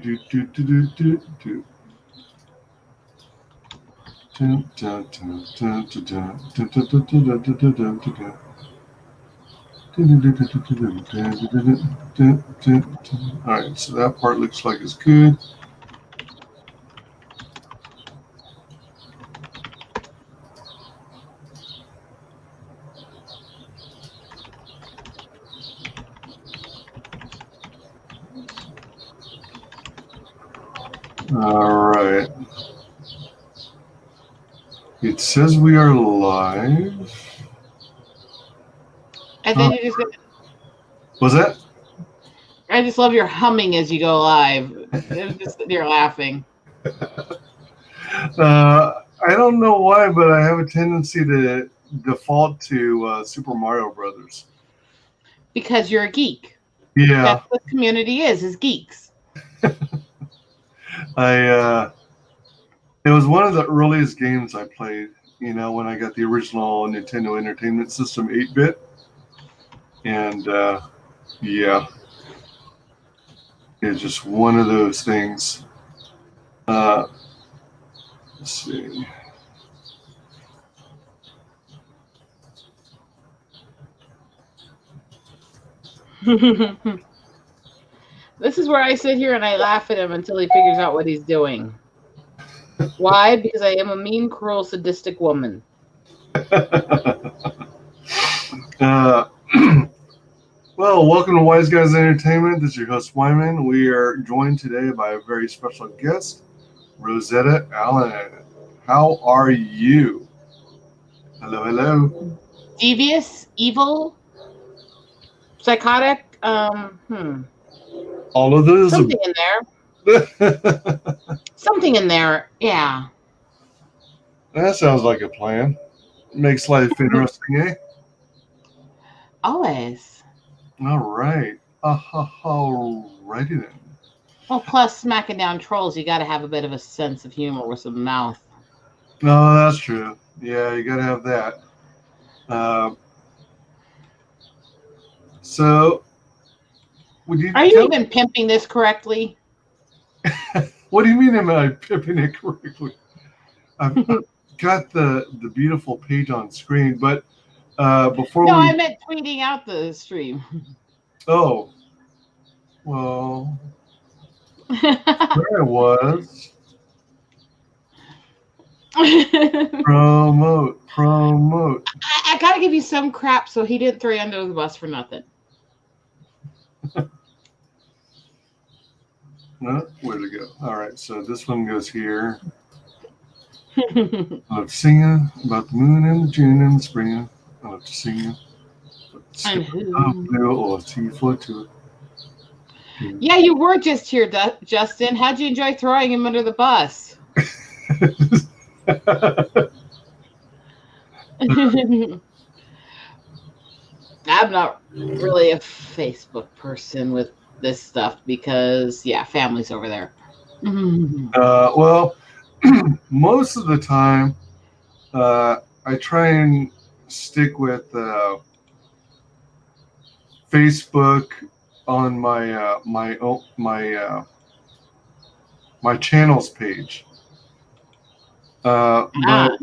Do, do, do, do, do, do. Dun, dun, dun, dun, dun, dun, dun, dun, dun, dun, dun, dun, dun, dun, dun. Alright, so that part looks like it's good. Alright. It says we are live. And then you just Was that? I just love your humming as you go live. You're laughing. I don't know why, but I have a tendency to default to Super Mario Brothers. Because you're a geek. Yeah, That's what the community is geeks. I it was one of the earliest games I played. You know, when I got the original Nintendo Entertainment System 8-bit, and yeah, it's just one of those things. Uh, let's see. This is where I sit here and I laugh at him until he figures out what he's doing. Why? Because I am a mean, cruel, sadistic woman. uh, well, welcome to WyzGyz Entertainment. This is your host, Wyman. We are joined today by a very special guest, Rosetta Allen. How are you? Hello, hello. Devious, evil, psychotic. All of those. Something in there. Something in there. Yeah. That sounds like a plan. Makes life interesting, eh? Always. All right. Alrighty then. Well, plus smacking down trolls, you got to have a bit of a sense of humor with some mouth. No, that's true. Yeah, you gotta have that. So, would you Are you tell? even pimping this correctly? What do you mean? Am I pipping it correctly? I've got the beautiful page on screen, but before No, we. I meant tweeting out the stream. Oh, well, there it was. Promote. I gotta give you some crap, so he didn't throw you under the bus for nothing. Where'd it go? All right, so this one goes here. I love singing about the moon and the June and the spring. I love to sing. And who? Or tea float to it. Yeah, you were just here, Justin. How'd you enjoy throwing him under the bus? I'm not really a Facebook person with this stuff because, yeah, family's over there. Well, most of the time, I try and stick with Facebook on my channels page. But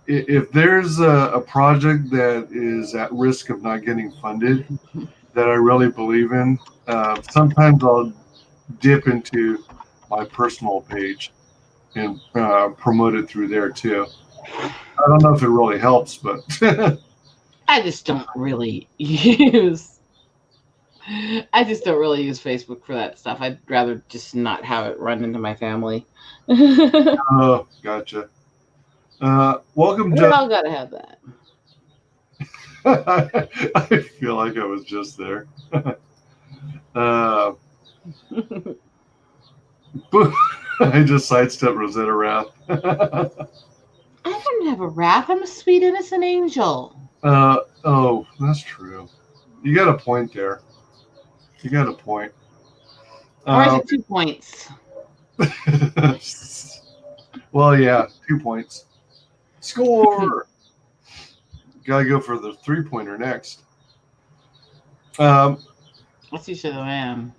if there's a project that is at risk of not getting funded that I really believe in, sometimes I'll dip into my personal page and promote it through there too. I don't know if it really helps, but I just don't really use Facebook for that stuff. I'd rather just not have it run into my family. oh, gotcha. Welcome, We Jeff. all gotta have that. I feel like I was just there. I just sidestepped Rosetta Wrath. I don't have a wrath. I'm a sweet, innocent angel. Oh, that's true. You got a point there. You got a point. Or is it 2 points? Well, yeah, 2 points. Score! Gotta go for the 3-pointer next. That's usually the man.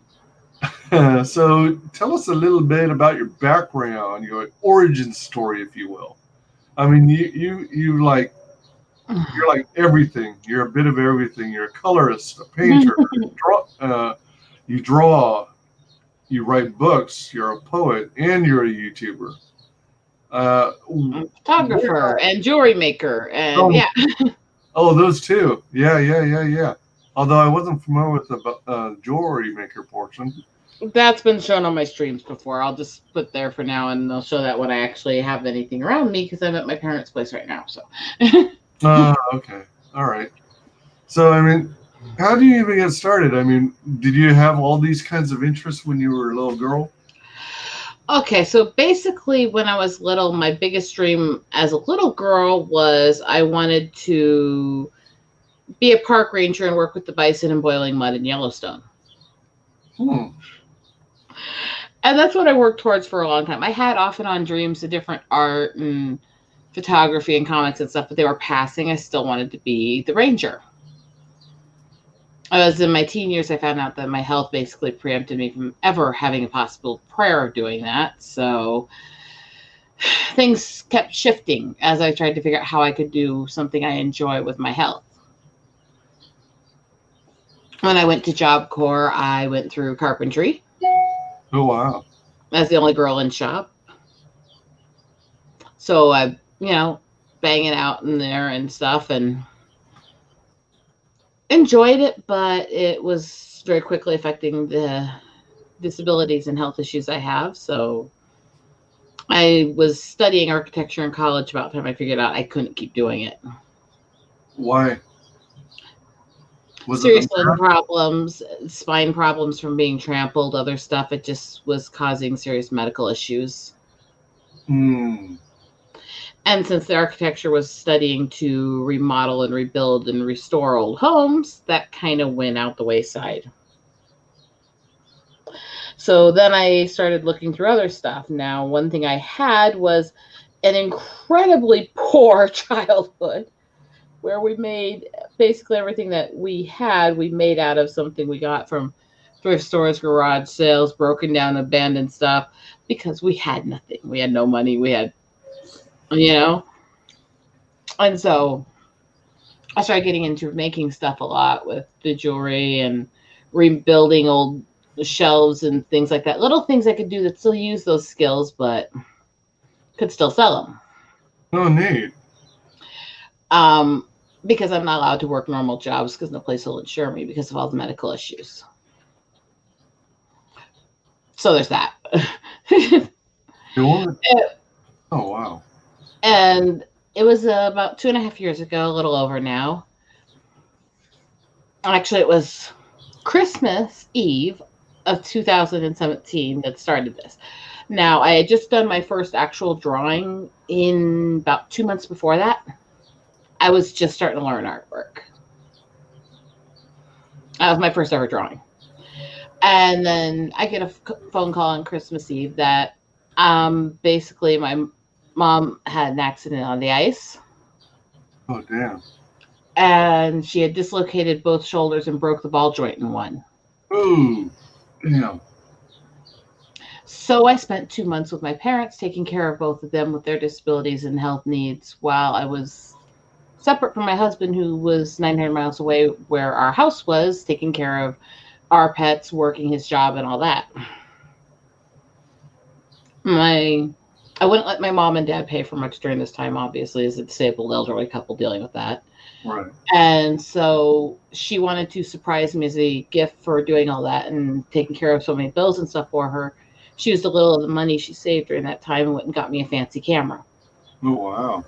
So tell us a little bit about your background, your origin story, if you will. I mean, you're like everything. You're a bit of everything. You're a colorist, a painter, you draw, you write books, you're a poet, and you're a YouTuber. Photographer and jewelry maker, and Oh, yeah. oh, those two. Yeah, yeah, yeah, yeah. Although I wasn't familiar with the jewelry maker portion. That's been shown on my streams before. I'll just put there for now, and they'll show that when I actually have anything around me because I'm at my parents' place right now. So, Okay. All right. So, I mean, how do you even get started? I mean, did you have all these kinds of interests when you were a little girl? okay, so basically, when I was little, my biggest dream as a little girl was I wanted to be a park ranger and work with the bison in boiling mud in Yellowstone. Hmm. And that's what I worked towards for a long time. I had off and on dreams of different art and photography and comics and stuff, but they were passing. I still wanted to be the ranger. I was in my teen years, I found out that my health basically preempted me from ever having a possible prayer of doing that. So things kept shifting as I tried to figure out how I could do something I enjoy with my health. When I went to Job Corps, I went through carpentry Oh, wow. as the only girl in shop. So I, banging out in there and stuff and enjoyed it, but it was very quickly affecting the disabilities and health issues I have. So I was studying architecture in college about the time I figured out I couldn't keep doing it. Why? Was it Serious the limb math? problems, spine problems from being trampled, other stuff. It just was causing serious medical issues. Hmm. And since the architecture was studying to remodel and rebuild and restore old homes, that kind of went out the wayside. So then I started looking through other stuff. Now, one thing I had was an incredibly poor childhood where we made basically everything that we had, we made out of something we got from thrift stores, garage sales, broken down, abandoned stuff because we had nothing. We had no money. We had, you know, and so I started getting into making stuff a lot with the jewelry and rebuilding old shelves and things like that. Little things I could do that still use those skills, but could still sell them. Oh, neat. Because I'm not allowed to work normal jobs because no place will insure me because of all the medical issues. So there's that. You want it? Oh, wow. And it was about 2.5 years ago, a little over now. Actually, it was Christmas Eve of 2017 that started this. Now, I had just done my first actual drawing in about 2 months before that. I was just starting to learn artwork. That was my first ever drawing. And then I get a phone call on Christmas Eve that basically my mom had an accident on the ice. Oh, damn. And she had dislocated both shoulders and broke the ball joint in one. Ooh, damn. So I spent 2 months with my parents taking care of both of them with their disabilities and health needs while I was separate from my husband, who was 900 miles away where our house was, taking care of our pets, working his job and all that. I wouldn't let my mom and dad pay for much during this time, obviously, as a disabled elderly couple dealing with that. Right. And so she wanted to surprise me as a gift for doing all that and taking care of so many bills and stuff for her. She used a little of the money she saved during that time and went and got me a fancy camera. Oh, wow.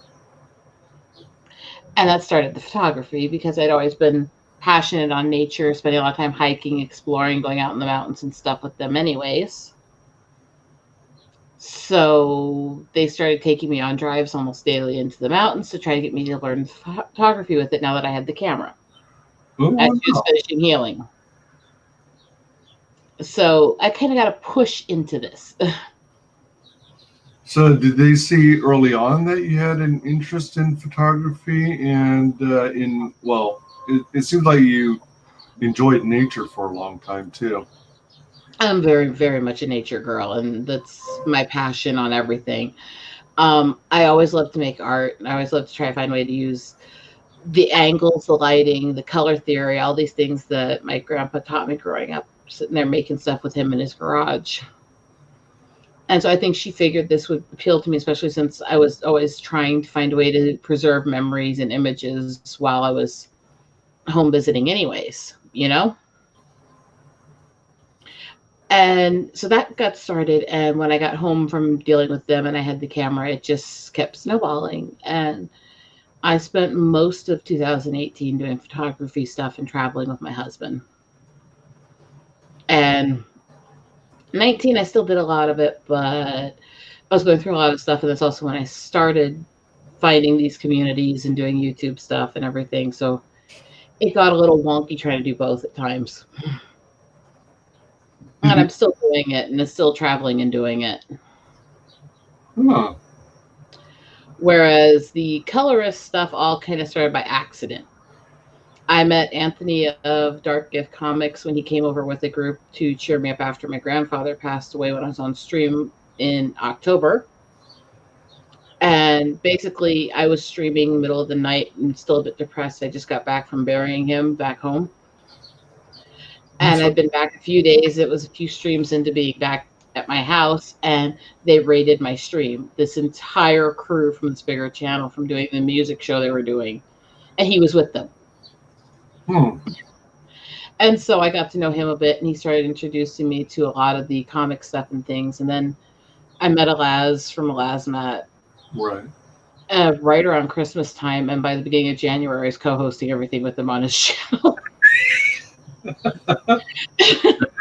And that started the photography because I'd always been passionate on nature, spending a lot of time hiking, exploring, going out in the mountains and stuff with them anyways. So they started taking me on drives almost daily into the mountains to try to get me to learn photography with it now that I had the camera. Oh, As wow. she was finishing healing. So I kind of got to push into this. So, did they see early on that you had an interest in photography and it seems like you enjoyed nature for a long time too. I'm very, very much a nature girl, and that's my passion on everything. I always love to make art, and I always love to try to find a way to use the angles, the lighting, the color theory, all these things that my grandpa taught me growing up, sitting there making stuff with him in his garage. And so I think she figured this would appeal to me, especially since I was always trying to find a way to preserve memories and images while I was home visiting, anyways, you know? And so that got started. And when I got home from dealing with them and I had the camera, it just kept snowballing. And I spent most of 2018 doing photography stuff and traveling with my husband. And 19, I still did a lot of it, but I was going through a lot of stuff. And that's also when I started finding these communities and doing YouTube stuff and everything. So it got a little wonky trying to do both at times. And I'm still doing it and still traveling and doing it. Huh. Whereas the colorist stuff all kind of started by accident. I met Anthony of Dark Gift Comics when he came over with a group to cheer me up after my grandfather passed away when I was on stream in October. And basically, I was streaming middle of the night and still a bit depressed. I just got back from burying him back home. And I'd been back a few days. It was a few streams into being back at my house, and they raided my stream. This entire crew from this bigger channel from doing the music show they were doing. And he was with them. And so I got to know him a bit, and he started introducing me to a lot of the comic stuff and things. And then I met Alaz from Alazmat. Right. Right around Christmas time, and by the beginning of January, I was co-hosting everything with him on his channel.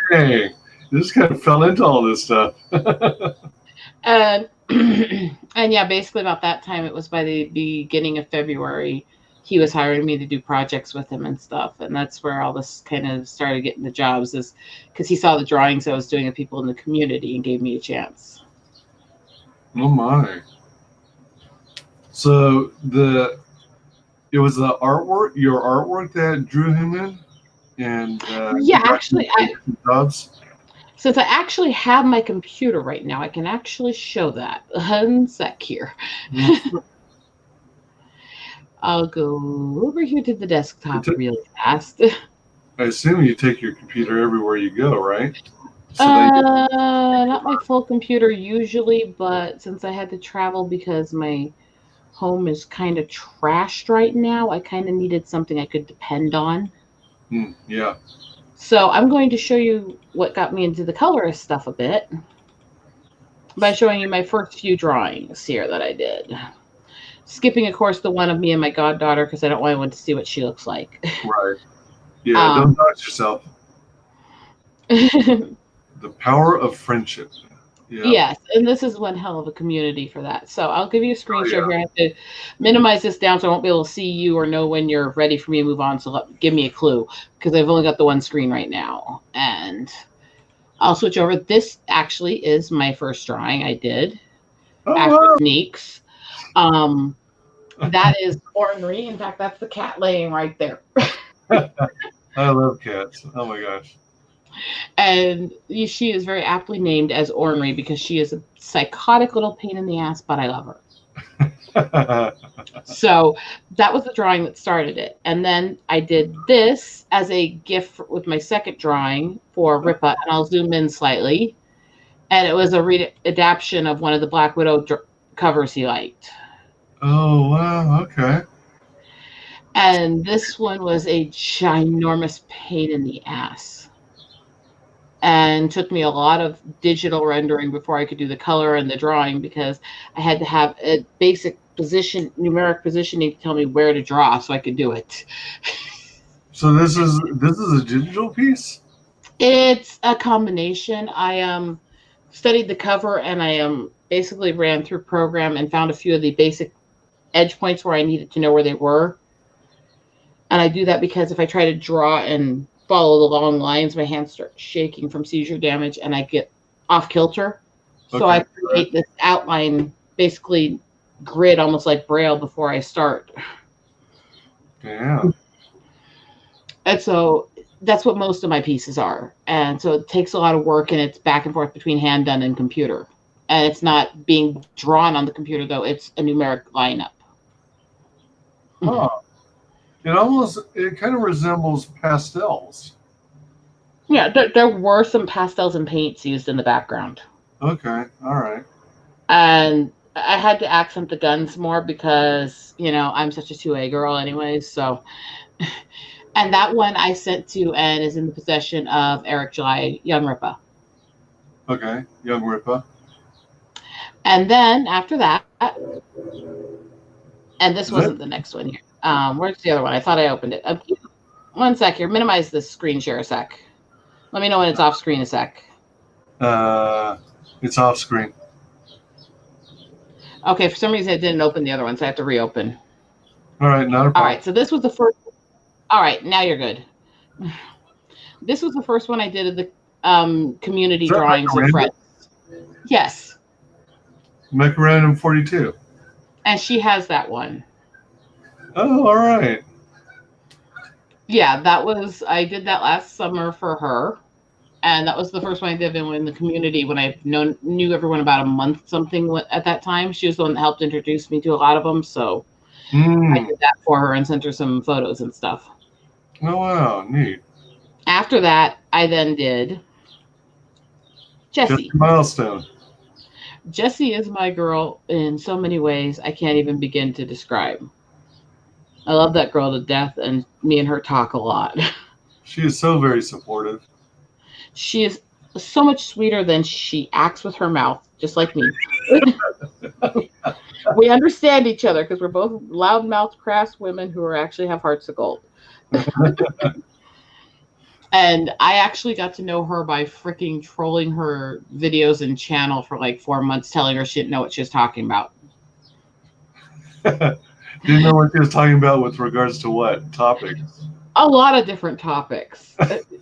Hey, this kind of fell into all this stuff. And and yeah, basically about that time, it was by the beginning of February, he was hiring me to do projects with him and stuff. And that's where all this kind of started getting the jobs, is because he saw the drawings I was doing of people in the community and gave me a chance. Oh my. So it was the artwork, your artwork, that drew him in? And yeah, actually, jobs? Since I actually have my computer right now, I can actually show that. One sec here. I'll go over here to the desktop really fast. I assume you take your computer everywhere you go, right? So not my full computer usually, but since I had to travel because my home is kind of trashed right now, I kind of needed something I could depend on. Yeah. So I'm going to show you what got me into the colorist stuff a bit by showing you my first few drawings here that I did. Skipping, of course, the one of me and my goddaughter because I don't want anyone to see what she looks like. Right. Yeah, don't dox yourself. The power of friendship. Yeah. Yes, and this is one hell of a community for that. So I'll give you a screen share here. I have to minimize this down so I won't be able to see you or know when you're ready for me to move on. So give me a clue, because I've only got the one screen right now. And I'll switch over. This actually is my first drawing I did after Sneaks. That is ornery. In fact, that's the cat laying right there. I love cats. Oh my gosh. And she is very aptly named as ornery because she is a psychotic little pain in the ass, but I love her. So that was the drawing that started it. And then I did this as a gift with my second drawing for Ripa, and I'll zoom in slightly. And it was a readaptation of one of the Black Widow covers he liked. Oh, wow. Okay. And this one was a ginormous pain in the ass. And took me a lot of digital rendering before I could do the color and the drawing, because I had to have a basic numeric positioning to tell me where to draw so I could do it. So this is a digital piece? It's a combination. I studied the cover, and I basically ran through program and found a few of the basic edge points where I needed to know where they were. And I do that because if I try to draw and follow the long lines, my hands start shaking from seizure damage and I get off kilter. So I create this outline, basically grid, almost like Braille, before I start. Yeah. And so that's what most of my pieces are. And so it takes a lot of work, and it's back and forth between hand done and computer. And it's not being drawn on the computer, though. It's a numeric lineup. Huh. It kind of resembles pastels. Yeah, there were some pastels and paints used in the background. Okay, all right. And I had to accent the guns more because, I'm such a 2A girl anyways. So, and that one I sent to and is in the possession of Eric July, Young Ripa. Okay, Young Ripa. And then after that, and this wasn't the next one here. Where's the other one? I thought I opened it. One sec here. Minimize this screen share a sec. Let me know when it's off screen a sec. It's off screen. Okay, for some reason it didn't open the other one, so I have to reopen. All right, not a problem. All right, so this was the first. All right, now you're good. This was the first one I did of the community drawings of friends. Yes. Macarandum 42. And she has that one. Oh, all right. Yeah, I did that last summer for her. And that was the first one I did in the community when I knew everyone about a month something at that time. She was the one that helped introduce me to a lot of them. So I did that for her and sent her some photos and stuff. Oh, wow. Neat. After that, I then did Jessie. Milestone. Jessie is my girl in so many ways I can't even begin to describe. I love that girl to death, and me and her talk a lot. She is so very supportive. She is so much sweeter than she acts with her mouth, just like me. We understand each other because we're both loud-mouthed, crass women who actually have hearts of gold. And I actually got to know her by freaking trolling her videos and channel for like 4 months, telling her she didn't know what she was talking about. Didn't know what she was talking about with regards to what topics? A lot of different topics.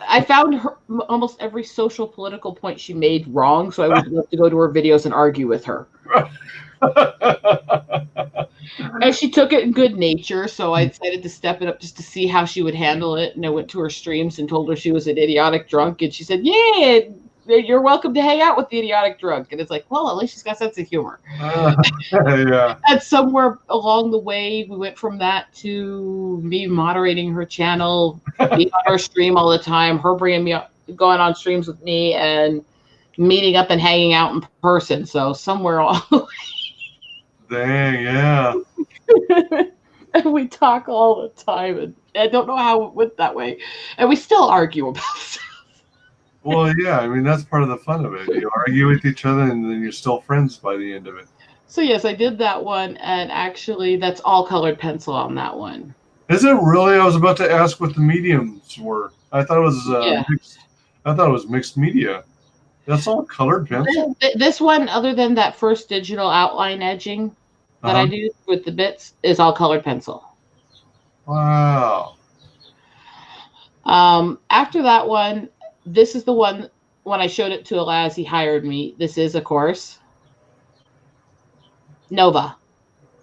I found her almost every social political point she made wrong, so I would love to go to her videos and argue with her. And she took it in good nature, so I decided to step it up just to see how she would handle it. And I went to her streams and told her she was an idiotic drunk, and she said, "Yeah, you're welcome to hang out with the idiotic drunk." And it's like, well, at least she's got a sense of humor. Yeah. And somewhere along the way, we went from that to me moderating her channel, being on her stream all the time, her bringing me up, going on streams with me, and meeting up and hanging out in person. So somewhere all the way. Dang, yeah. And we talk all the time, and I don't know how it went that way. And we still argue about stuff. Well, yeah, I mean, that's part of the fun of it. You argue with each other, and then you're still friends by the end of it. So, yes, I did that one, and actually, that's all colored pencil on that one. Is it really? I was about to ask what the mediums were. I thought it was mixed. I thought it was mixed media. That's all colored pencil. This one, other than that first digital outline edging that I do with the bits, is all colored pencil. Wow. After that one, this is the one when I showed it to Elaz, he hired me. This is, of course, Nova,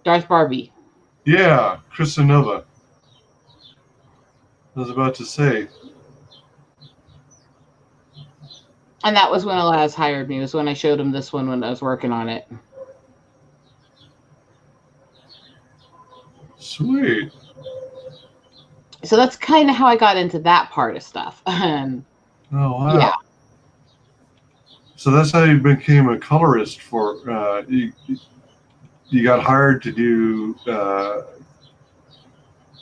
Darth Barbie. Yeah, Kristen Nova. I was about to say. And that was when Elaz hired me. It was when I showed him this one when I was working on it. Sweet. So that's kind of how I got into that part of stuff. Oh, wow. Yeah. So that's how you became a colorist for, you got hired to do,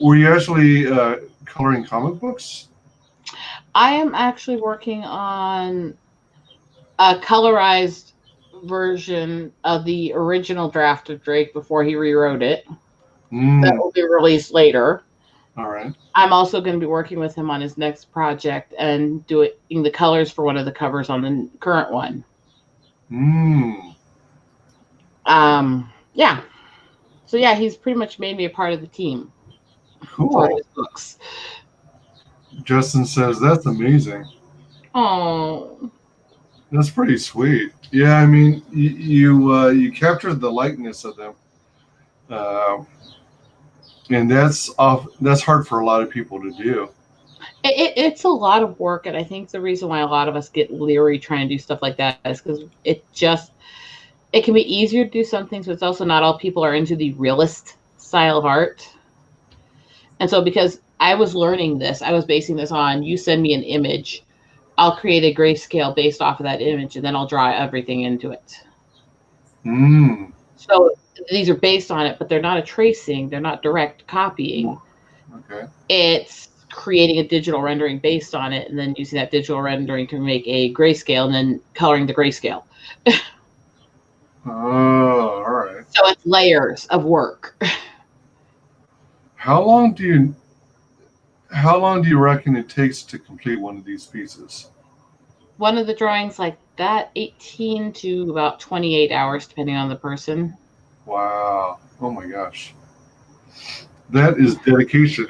were you actually coloring comic books? I am actually working on a colorized version of the original draft of Drake before he rewrote it. That will be released later. All right. I'm also going to be working with him on his next project and doing the colors for one of the covers on the current one. Yeah. So yeah, he's pretty much made me a part of the team. Cool. For his books. Justin says that's amazing. Oh. That's pretty sweet. Yeah, I mean, you captured the likeness of them. And that's hard for a lot of people to do. It's a lot of work, and I think the reason why a lot of us get leery trying to do stuff like that is because it can be easier to do some things, but it's also not all people are into the realist style of art. And so because I was learning this, I was basing this on you send me an image, I'll create a grayscale based off of that image, and then I'll draw everything into it. Mm. So these are based on it, but they're not a tracing, they're not direct copying. Okay. It's creating a digital rendering based on it, and then using that digital rendering to make a grayscale, and then coloring the grayscale. Oh, all right. So it's layers of work. How long do you reckon it takes to complete one of these pieces? One of the drawings like that, 18 to about 28 hours, depending on the person. Wow. Oh my gosh. That is dedication.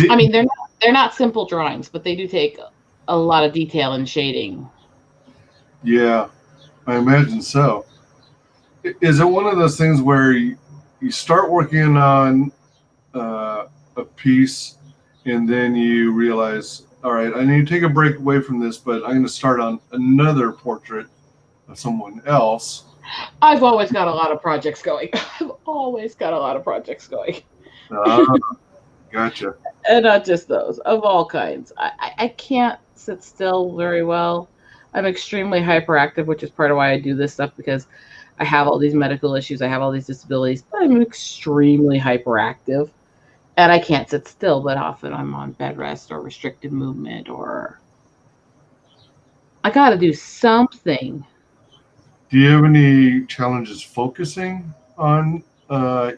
I mean, they're not simple drawings, but they do take a lot of detail and shading. Yeah, I imagine so. Is it one of those things where you start working on a piece and then you realize, all right, I need to take a break away from this, but I'm going to start on another portrait of someone else? I've always got a lot of projects going. I've always got a lot of projects going. Ah, gotcha. And not just those, of all kinds. I can't sit still very well. I'm extremely hyperactive, which is part of why I do this stuff, because I have all these medical issues, I have all these disabilities, but I'm extremely hyperactive. And I can't sit still, but often I'm on bed rest or restricted movement, or I got to do something. Do you have any challenges focusing on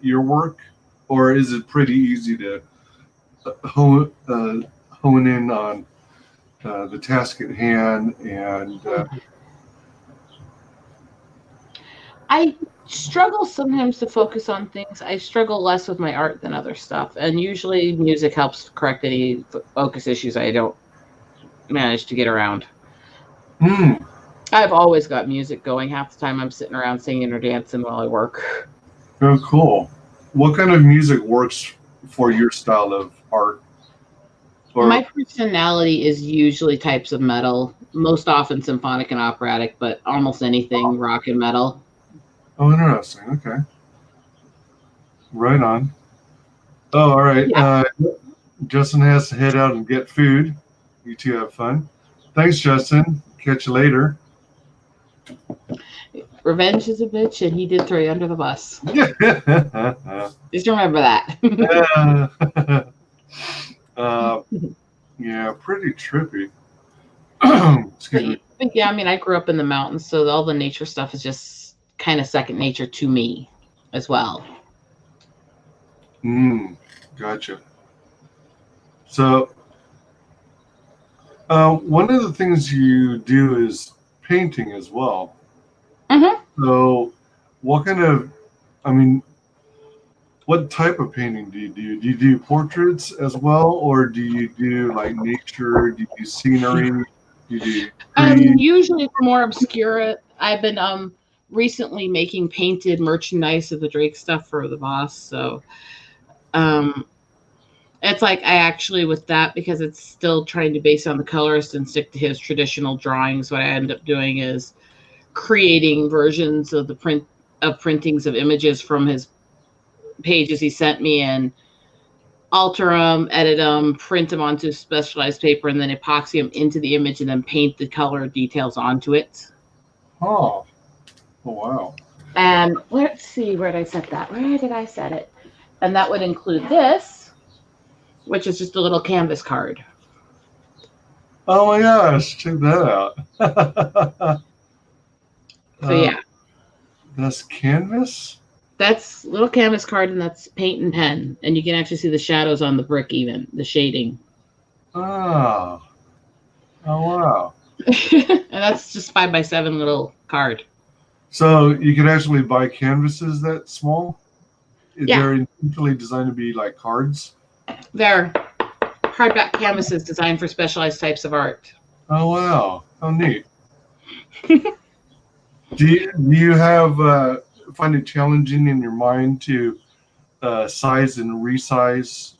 your work, or is it pretty easy to hone in on the task at hand? And I struggle sometimes to focus on things. I struggle less with my art than other stuff. And usually music helps correct any focus issues I don't manage to get around. hmm, I've always got music going. Half the time I'm sitting around singing or dancing while I work. oh, cool. What kind of music works for your style of art? Or My personality is usually types of metal, most often symphonic and operatic, but almost anything rock and metal. oh, interesting. Okay, right on. Oh, all right. Yeah. Justin has to head out and get food. You two have fun. Thanks, Justin. Catch you later. Revenge is a bitch, and he did throw you under the bus. Yeah. Just remember that. Yeah, pretty trippy. Excuse me. But yeah, I mean, I grew up in the mountains, so all the nature stuff is just kind of second nature to me as well. Gotcha. So, one of the things you do is painting as well. Mm-hmm. So, what kind of, I mean, what type of painting do you do? Do you do portraits as well, or do you do like nature? Do you do scenery? Do you do trees? Usually it's more obscure. I've been recently making painted merchandise of the Drake stuff for the boss, so um it's like I actually with that, because it's still trying to base on the colorist and stick to his traditional drawings. What I end up doing is creating versions of printings of images from his pages he sent me, and alter them, edit them, print them onto specialized paper, and then epoxy them into the image, and then paint the color details onto it. Oh, oh wow. And let's see, where did I set that? Where did I set it? And that would include this, which is just a little canvas card. Oh my gosh, check that out. So yeah, That's canvas? that's little canvas card, and that's paint and pen. And you can actually see the shadows on the brick, even the shading. Oh, oh wow. And that's just 5x7 little card. So you can actually buy canvases that small? Yeah. They're intentionally designed to be like cards? They're hardback canvases designed for specialized types of art. Oh wow, how neat. Do you have find it challenging in your mind to size and resize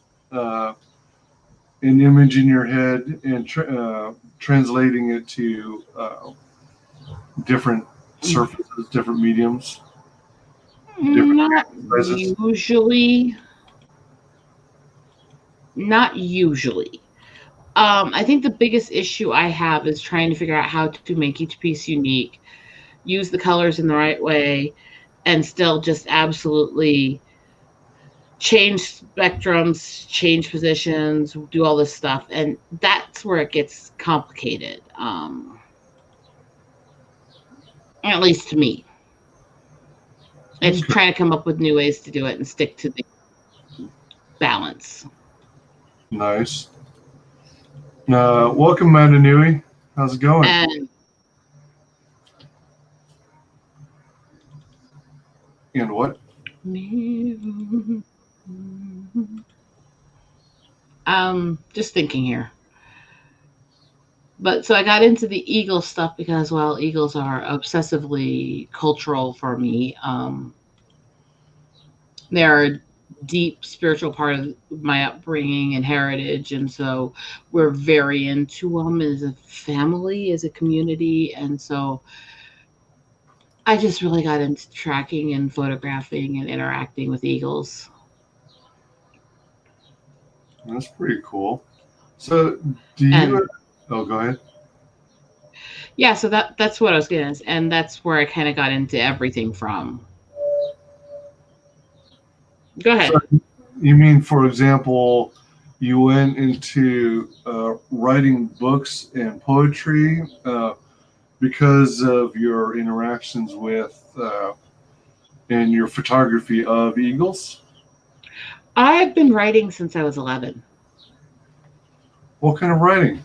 an image in your head and translating it to different surfaces, different mediums, different Not sizes? usually. Not usually. I think the biggest issue I have is trying to figure out how to make each piece unique, use the colors in the right way, and still just absolutely change spectrums, change positions, do all this stuff. And that's where it gets complicated. At least to me. It's Okay. trying to come up with new ways to do it and stick to the balance. Nice. Welcome, Matanui. How's it going? And And what? just thinking here. But so I got into the eagle stuff because, well, eagles are obsessively cultural for me. They're a deep spiritual part of my upbringing and heritage, and so we're very into them as a family, as a community, and so I just really got into tracking and photographing and interacting with eagles. That's pretty cool. So, do And you? Oh, go ahead. yeah, so that's what I was getting, and that's where I kind of got into everything from. Go So, ahead. you mean, for example, you went into writing books and poetry because of your interactions with and your photography of eagles? I've been writing since I was 11. What kind of writing?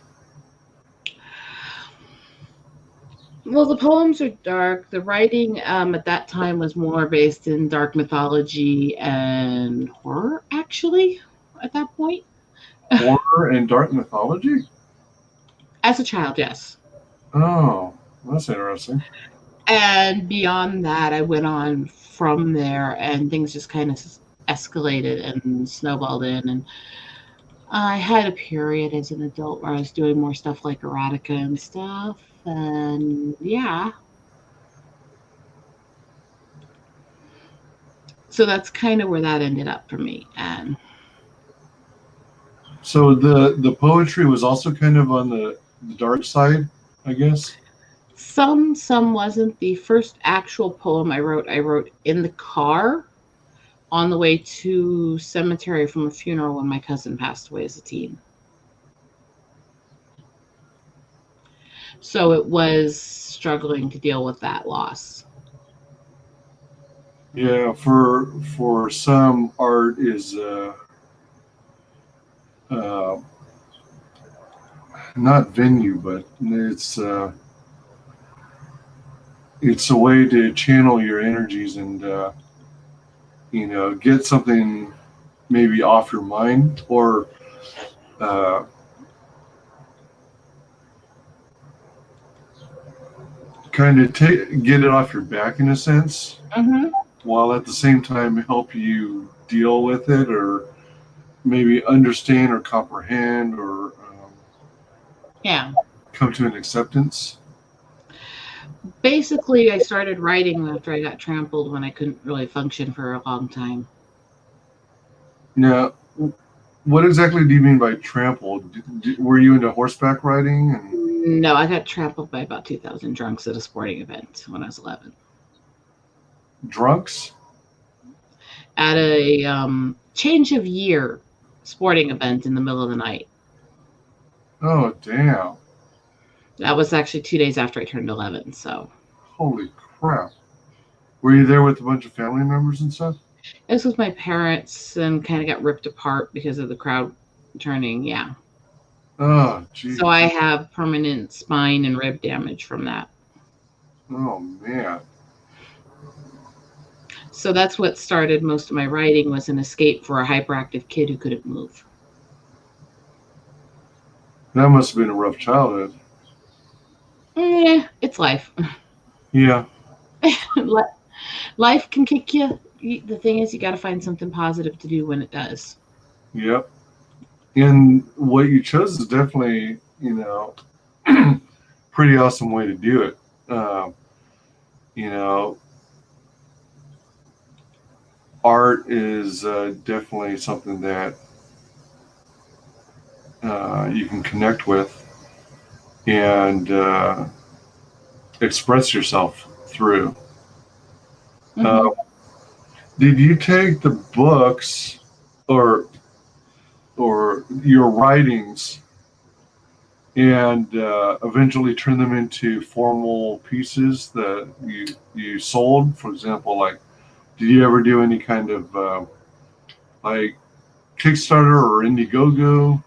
Well, the poems are dark. The writing at that time was more based in dark mythology and horror, actually, at that point. Horror and dark mythology? As a child, yes. Oh, that's interesting. And beyond that, I went on from there, and things just kind of escalated and snowballed in. And I had a period as an adult where I was doing more stuff like erotica and stuff. And yeah, so that's kind of where that ended up for me. And So the poetry was also kind of on the dark side, I guess. some wasn't. The first actual poem I wrote in the car on the way to cemetery from a funeral when my cousin passed away as a teen. So it was struggling to deal with that loss. Yeah, for some, art is uh, not venue, but it's a way to channel your energies and get something maybe off your mind or uh, kind of get it off your back in a sense, Mm-hmm. while at the same time help you deal with it or maybe understand or comprehend or Yeah. come to an acceptance. Basically, I started writing after I got trampled when I couldn't really function for a long time. Now, what exactly do you mean by trampled? Were you into horseback riding and No, I got trampled by about 2,000 drunks at a sporting event when I was 11. drunks? At a change of year sporting event in the middle of the night. Oh, damn. That was actually 2 days after I turned 11. So Holy crap. Were you there with a bunch of family members and stuff? this was my parents and kind of got ripped apart because of the crowd turning. Yeah. Oh, So I jeez. have permanent spine and rib damage from that. Oh, man. So that's what started most of my writing was an escape for a hyperactive kid who couldn't move. That must have been a rough childhood. It's life. Yeah. Life can kick you. The thing is, you got to find something positive to do when it does. Yep. And what you chose is definitely, pretty awesome way to do it. You know, art is definitely something that you can connect with and express yourself through. Uh, Mm-hmm. did you take the books or your writings and eventually turn them into formal pieces that you sold? For example, like, did you ever do any kind of like Kickstarter or Indiegogo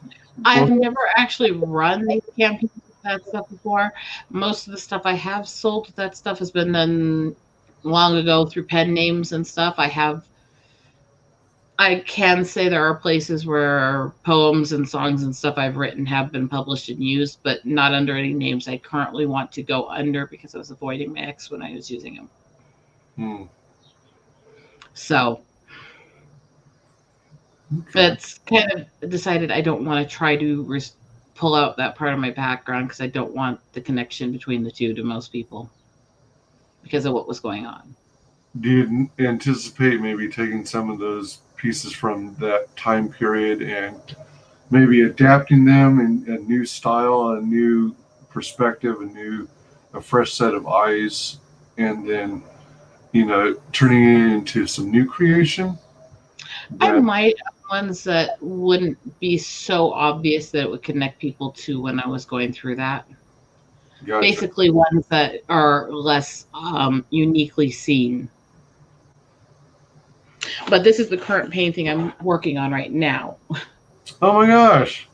I've book? never actually run these campaigns with that stuff before. Most of the stuff I have sold with that stuff has been done long ago through pen names and stuff. I can say there are places where poems and songs and stuff I've written have been published and used, but not under any names I currently want to go under because I was avoiding my ex when I was using them. Hmm, So okay. that's kind of decided I don't want to try to pull out that part of my background because I don't want the connection between the two to most people because of what was going on. Do you anticipate maybe taking some of those pieces from that time period and maybe adapting them in a new style, a new perspective, a fresh set of eyes, and then turning it into some new creation? I That might have ones that wouldn't be so obvious that it would connect people to when I was going through that. gotcha. Basically, ones that are less uniquely seen. But this is the current painting I'm working on right now. Oh my gosh!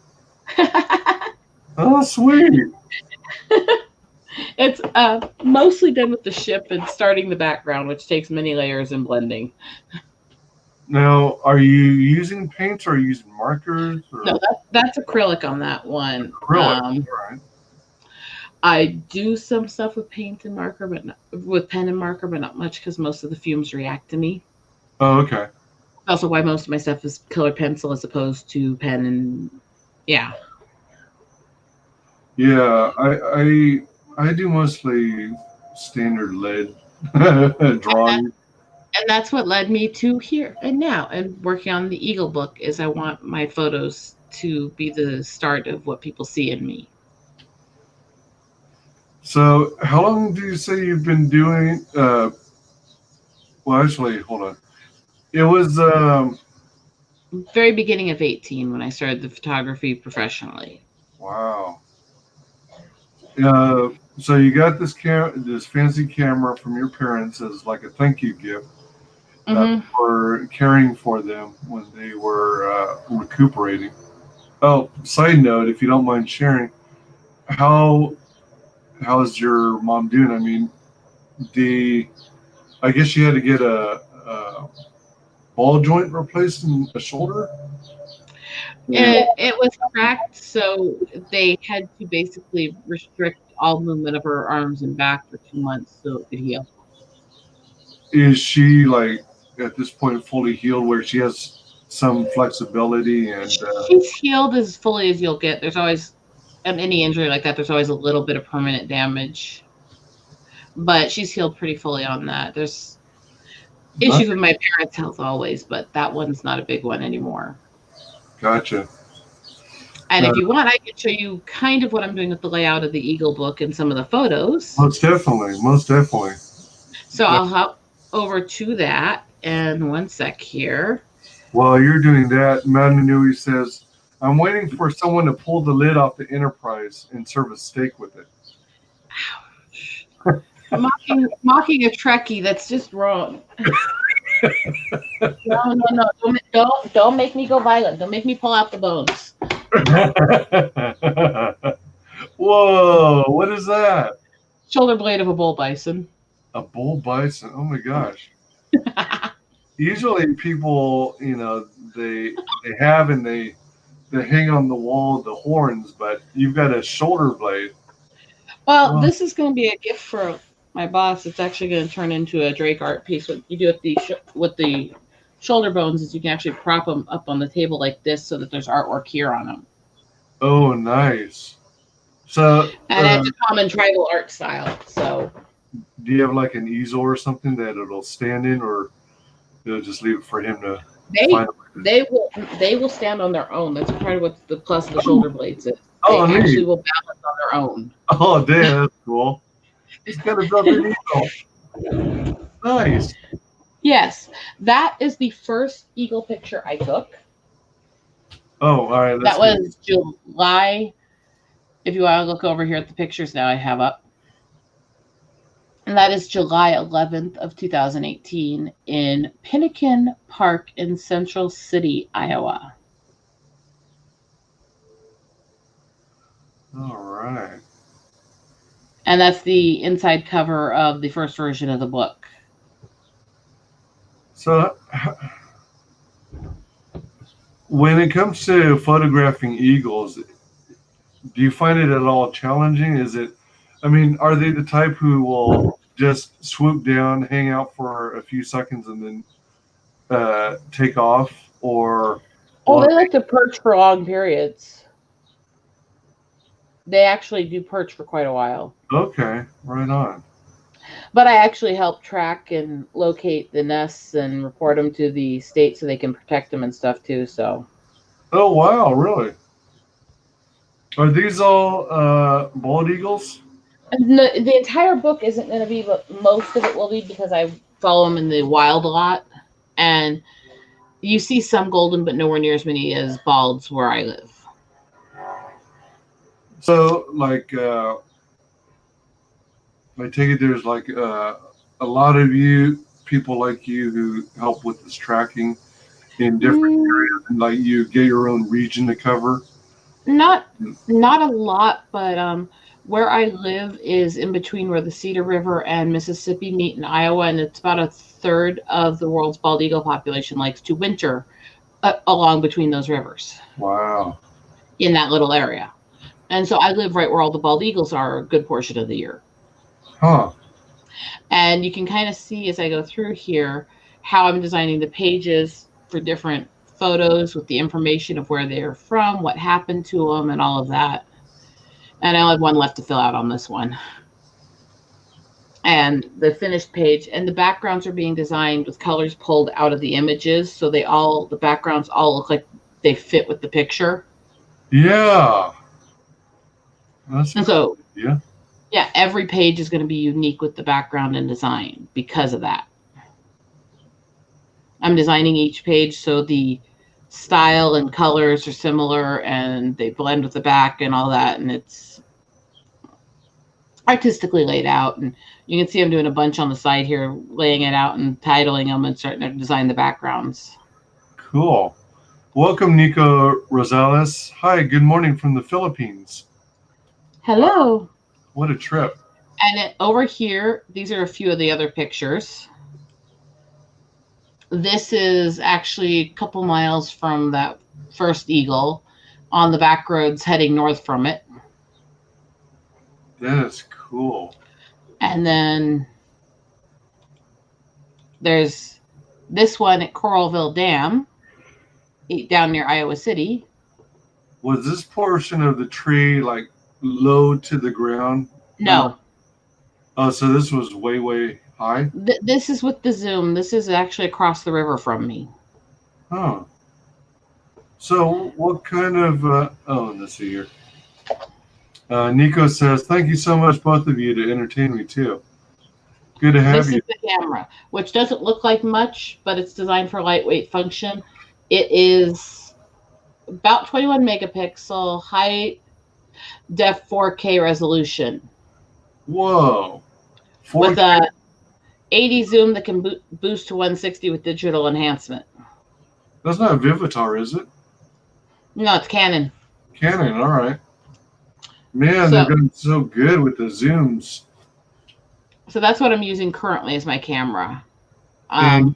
Oh sweet. It's mostly done with the ship and starting the background, which takes many layers and blending. Now, are you using paints or are you using markers No, or that's acrylic on that one. acrylic? All right. I do some stuff with paint and marker, but not, with pen and marker, but not much because most of the fumes react to me. Oh, okay. Also, why most of my stuff is colored pencil as opposed to pen and yeah. Yeah, I do mostly standard lead drawing. And that's what led me to here and now and working on the Eagle book is I want my photos to be the start of what people see in me. So, how long do you say you've been doing? Well, actually, hold on. It was Very beginning of 18 when I started the photography professionally. wow. So you got this fancy camera from your parents as like a thank you gift Hmm. for caring for them when they were recuperating. Oh, side note, if you don't mind sharing, how how's your mom doing? I mean, the I guess she had to get a ball joint replaced in the shoulder. And It was cracked, so they had to basically restrict all movement of her arms and back for 2 months so it could heal. is she like at this point fully healed, where she has some flexibility and She's healed as fully as you'll get. There's always, on any injury like that, there's always a little bit of permanent damage, but she's healed pretty fully on that. There's issues with my parents' health always, but that one's not a big one anymore. gotcha. And Uh, if you want, I can show you kind of what I'm doing with the layout of the Eagle book and some of the photos. most definitely, most definitely. So I'll hop over to that in one sec here. While you're doing that, Mananui says, "I'm waiting for someone to pull the lid off the Enterprise and serve a steak with it." Mocking a Trekkie, that's just wrong. No, no, no. Don't make me go violent. Don't make me pull out the bones. Whoa! What is that? Shoulder blade of a bull bison. A bull bison? Oh my gosh! Usually, people, they have and they hang on the wall the horns, but you've got a shoulder blade. Well, Wow. this is going to be a gift for my boss. It's actually going to turn into a Drake art piece. What you do with the shoulder bones is you can actually prop them up on the table like this so that there's artwork here on them. Oh, nice. So, And it's a common tribal art style. So, do you have like an easel or something that it'll stand in, or you'll just leave it for him to find? they will stand on their own. That's part of what the plus of the shoulder blades is. They Oh, actually neat. will balance on their own. Oh, damn, that's cool. It's got a built-in eagle. Nice. Yes, that is the first eagle picture I took. Oh, all right. That was July. If you want to look over here at the pictures now I have up. And that is July 11th of 2018 in Pinnakin Park in Central City, Iowa. All right. And that's the inside cover of the first version of the book. So, when it comes to photographing eagles, do you find it at all challenging? I mean, are they the type who will just swoop down, hang out for a few seconds, and then take off? Or, Oh, they like to perch for long periods. They actually do perch for quite a while. Okay, right on. But I actually help track and locate the nests and report them to the state so they can protect them and stuff too. So. Oh, wow, really? Are these all bald eagles? And the entire book isn't going to be, but most of it will be because I follow them in the wild a lot. And you see some golden, but nowhere near as many as balds where I live. So, like, I take it there's like a lot of people like you who help with this tracking in different areas, and like you get your own region to cover. Not a lot, but where I live is in between where the Cedar River and Mississippi meet in Iowa, and it's about a third of the world's bald eagle population likes to winter along between those rivers. Wow. In that little area. And so I live right where all the bald eagles are a good portion of the year. Huh. And you can kind of see as I go through here how I'm designing the pages for different photos with the information of where they're from, what happened to them, and all of that. And I only have one left to fill out on this one. And the finished page and the backgrounds are being designed with colors pulled out of the images. So the backgrounds all look like they fit with the picture. Yeah. That's and so, yeah. Yeah, every page is going to be unique with the background and design because of that. I'm designing each page so the style and colors are similar and they blend with the back and all that. And it's artistically laid out. And you can see I'm doing a bunch on the side here, laying it out and titling them and starting to design the backgrounds. Cool. Welcome, Nico Rosales. Hi, good morning from the Philippines. Hello. Wow. What a trip. And over here, these are a few of the other pictures. This is actually a couple miles from that first eagle on the back roads heading north from it. That is cool. And then there's this one at Coralville Dam down near Iowa City. Was this portion of the tree like low to the ground? No. Oh, so this was way, way high? This is with the zoom. This is actually across the river from me. Oh. So what kind of... let's see here. Nico says, thank you so much, both of you, to entertain me, too. Good to have you. This is the camera, which doesn't look like much, but it's designed for lightweight function. It is about 21 megapixel, high def 4K resolution. Whoa. 4K? With a 80 zoom that can boost to 160 with digital enhancement. That's not Vivitar, is it? No, it's Canon. Canon, all right. Man, they've been so good with the zooms. So that's what I'm using currently as my camera. And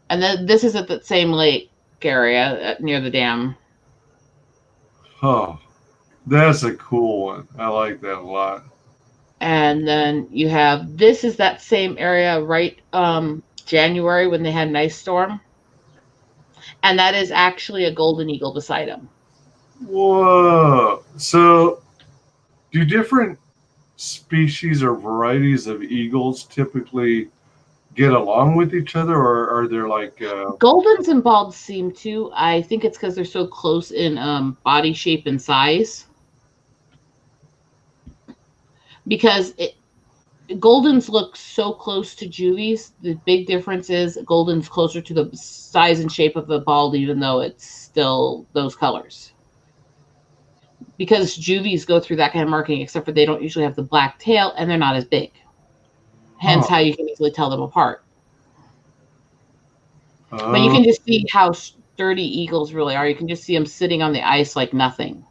then this is at the same lake area near the dam. Oh, that's a cool one. I like that a lot. And then you have, this is that same area, right? January when they had an ice storm. And that is actually a golden eagle beside him. Whoa. So, do different species or varieties of eagles typically get along with each other, or are there like? Goldens and balds seem to. I think it's because they're so close in body shape and size. Because Goldens look so close to juvies. The big difference is Golden's closer to the size and shape of the bald, even though it's still those colors. Because juvies go through that kind of marking, except for they don't usually have the black tail and they're not as big. Hence, how you can easily tell them apart. But you can just see how sturdy eagles really are. You can just see them sitting on the ice like nothing.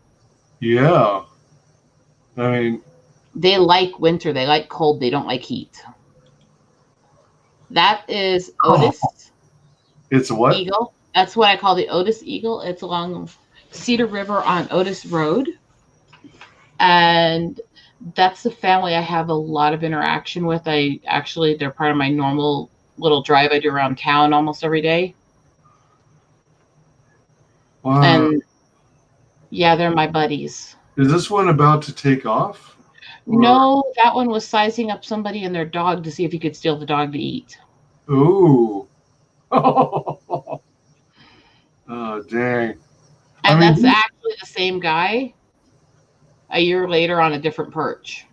Yeah. I mean, they like winter. They like cold. They don't like heat. That is Otis. It's what? Eagle. That's what I call the Otis eagle. It's along Cedar River on Otis Road. And that's the family I have a lot of interaction with. They're part of my normal little drive I do around town almost every day. Wow. And yeah, they're my buddies. Is this one about to take off? Or? No, that one was sizing up somebody and their dog to see if he could steal the dog to eat. Ooh. Oh, dang. And that's actually the same guy a year later on a different perch.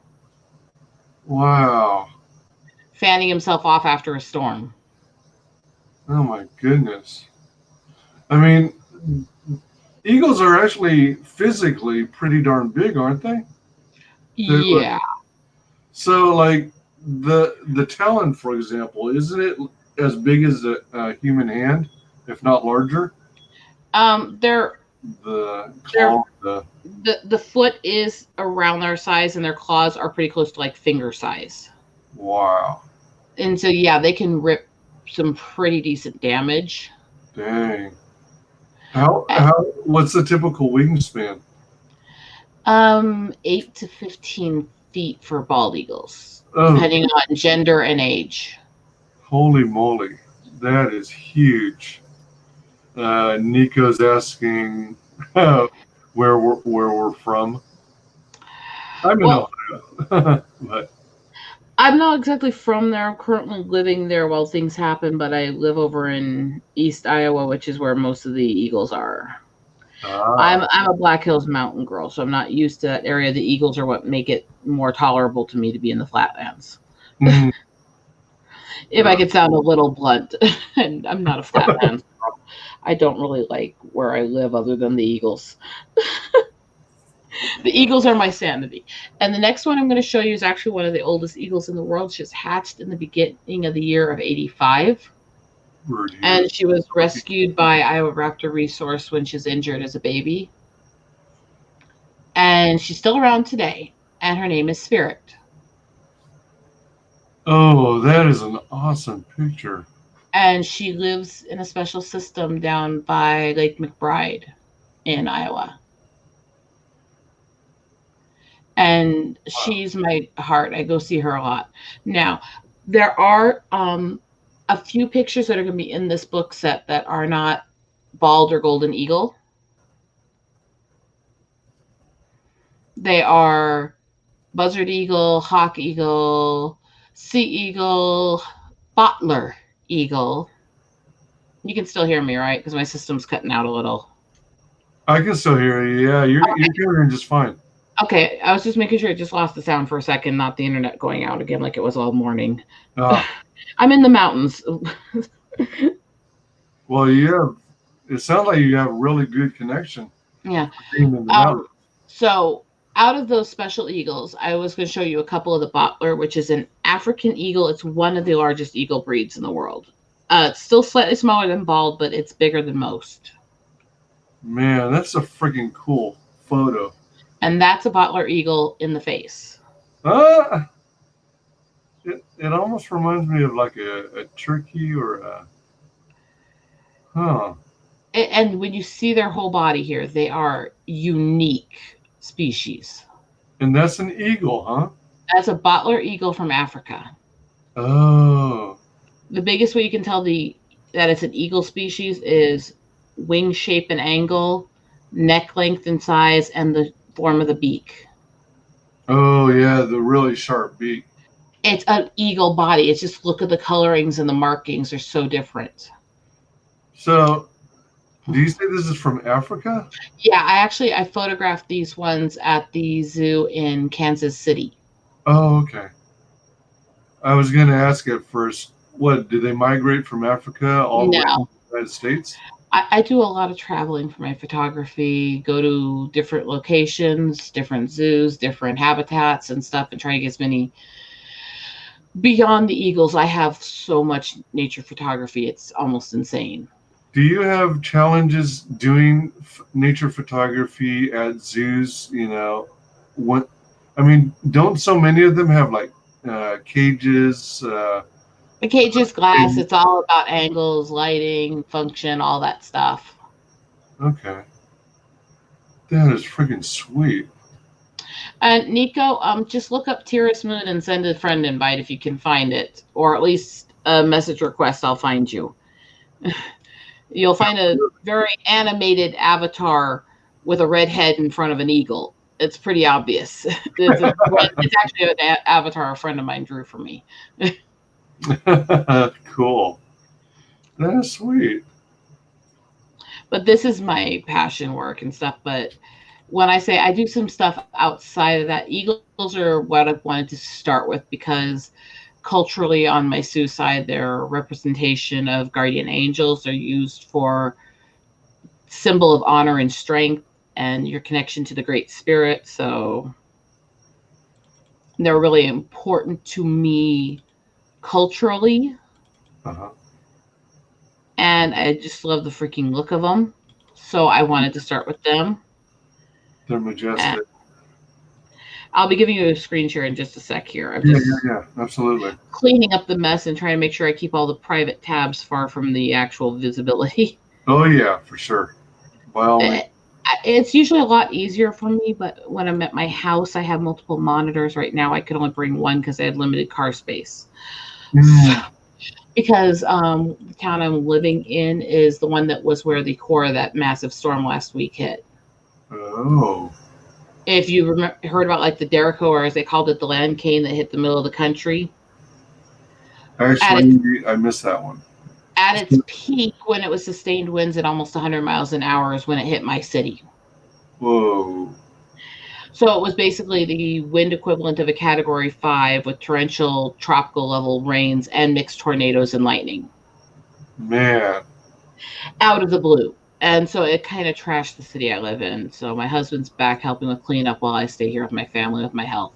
Wow. Fanning himself off after a storm. Oh my goodness. I mean, eagles are actually physically pretty darn big, aren't they? Yeah. So, like the talon, for example, isn't it as big as a human hand, if not larger? The foot is around their size, and their claws are pretty close to like finger size. Wow. And so, yeah, they can rip some pretty decent damage. Dang. What's the typical wingspan? 8 to 15 feet for bald eagles, depending on gender and age. Holy moly, that is huge. Nico's asking where we're from. I'm in Ohio, but I'm not exactly from there. I'm currently living there while things happen, but I live over in East Iowa, which is where most of the eagles are. I'm a Black Hills mountain girl, so I'm not used to that area. The eagles are what make it more tolerable to me to be in the flatlands. Mm. If I could sound a little blunt, and I'm not a flatlands girl. I don't really like where I live other than the eagles. The eagles are my sanity. And the next one I'm going to show you is actually one of the oldest eagles in the world. She was hatched in the beginning of the year of 85. And she was rescued by Iowa Raptor Resource when she was injured as a baby. And she's still around today. And her name is Spirit. Oh, that is an awesome picture. And she lives in a special system down by Lake McBride in Iowa. And she's my heart. I go see her a lot. Now, there are a few pictures that are going to be in this book set that are not bald or golden eagle. They are buzzard eagle, hawk eagle, sea eagle, bottler eagle. You can still hear me, right? Because my system's cutting out a little. I can still hear you. Yeah, you're hearing just fine. Okay, I was just making sure I just lost the sound for a second, not the internet going out again like it was all morning. I'm in the mountains. Well, it sounds like you have a really good connection. Yeah. So out of those special eagles, I was going to show you a couple of the bottler, which is an African eagle. It's one of the largest eagle breeds in the world. It's still slightly smaller than bald, but it's bigger than most. Man, that's a freaking cool photo. And that's a bottler eagle in the face. It almost reminds me of like a turkey or a... And when you see their whole body here, they are unique species. And that's an eagle, huh? That's a bottler eagle from Africa. Oh. The biggest way you can tell that it's an eagle species is wing shape and angle, neck length and size, and the form of the beak. Oh yeah, the really sharp beak. It's an eagle body. It's just look at the colorings and the markings are so different. So, do you say this is from Africa? Yeah, I photographed these ones at the zoo in Kansas City. Oh, okay. I was going to ask at first, what did they migrate from Africa all the way to No, the United States? I do a lot of traveling for my photography, go to different locations, different zoos, different habitats and stuff, and try to get as many. Beyond the eagles, I have so much nature photography, it's almost insane. Do you have challenges doing nature photography at zoos? You know, what? I mean, don't so many of them have like cages? The cage is glass, it's all about angles, lighting, function, all that stuff. Okay, that is freaking sweet. And Nico, just look up Tiras Moon and send a friend invite if you can find it, or at least a message request. I'll find you. You'll find a very animated avatar with a red head in front of an eagle. It's pretty obvious. It's actually an avatar a friend of mine drew for me. Cool. That's sweet. But this is my passion work and stuff. But when I say I do some stuff outside of that, eagles are what I've wanted to start with because culturally on my Sioux side, they're a representation of guardian angels. They're used for symbol of honor and strength and your connection to the Great Spirit. So they're really important to me culturally. Uh-huh. And I just love the freaking look of them. So I wanted to start with them. They're majestic. And I'll be giving you a screen share in just a sec here. I'm Yeah, just absolutely. cleaning up the mess and trying to make sure I keep all the private tabs far from the actual visibility. Oh yeah, for sure. By all means. It's usually a lot easier for me, but when I'm at my house, I have multiple monitors. Right now, I could only bring one because I had limited car space. So, because the town I'm living in is the one that was where the core of that massive storm last week hit. Oh. If you heard about like the Derico, or as they called it, the land cane that hit the middle of the country. Actually, I missed that one. At its peak, when it was sustained winds at almost 100 miles an hour, is when it hit my city. Whoa. So it was basically the wind equivalent of a Category 5 with torrential tropical level rains and mixed tornadoes and lightning. Man. Out of the blue. And so it kind of trashed the city I live in. So my husband's back helping with cleanup while I stay here with my family, with my health.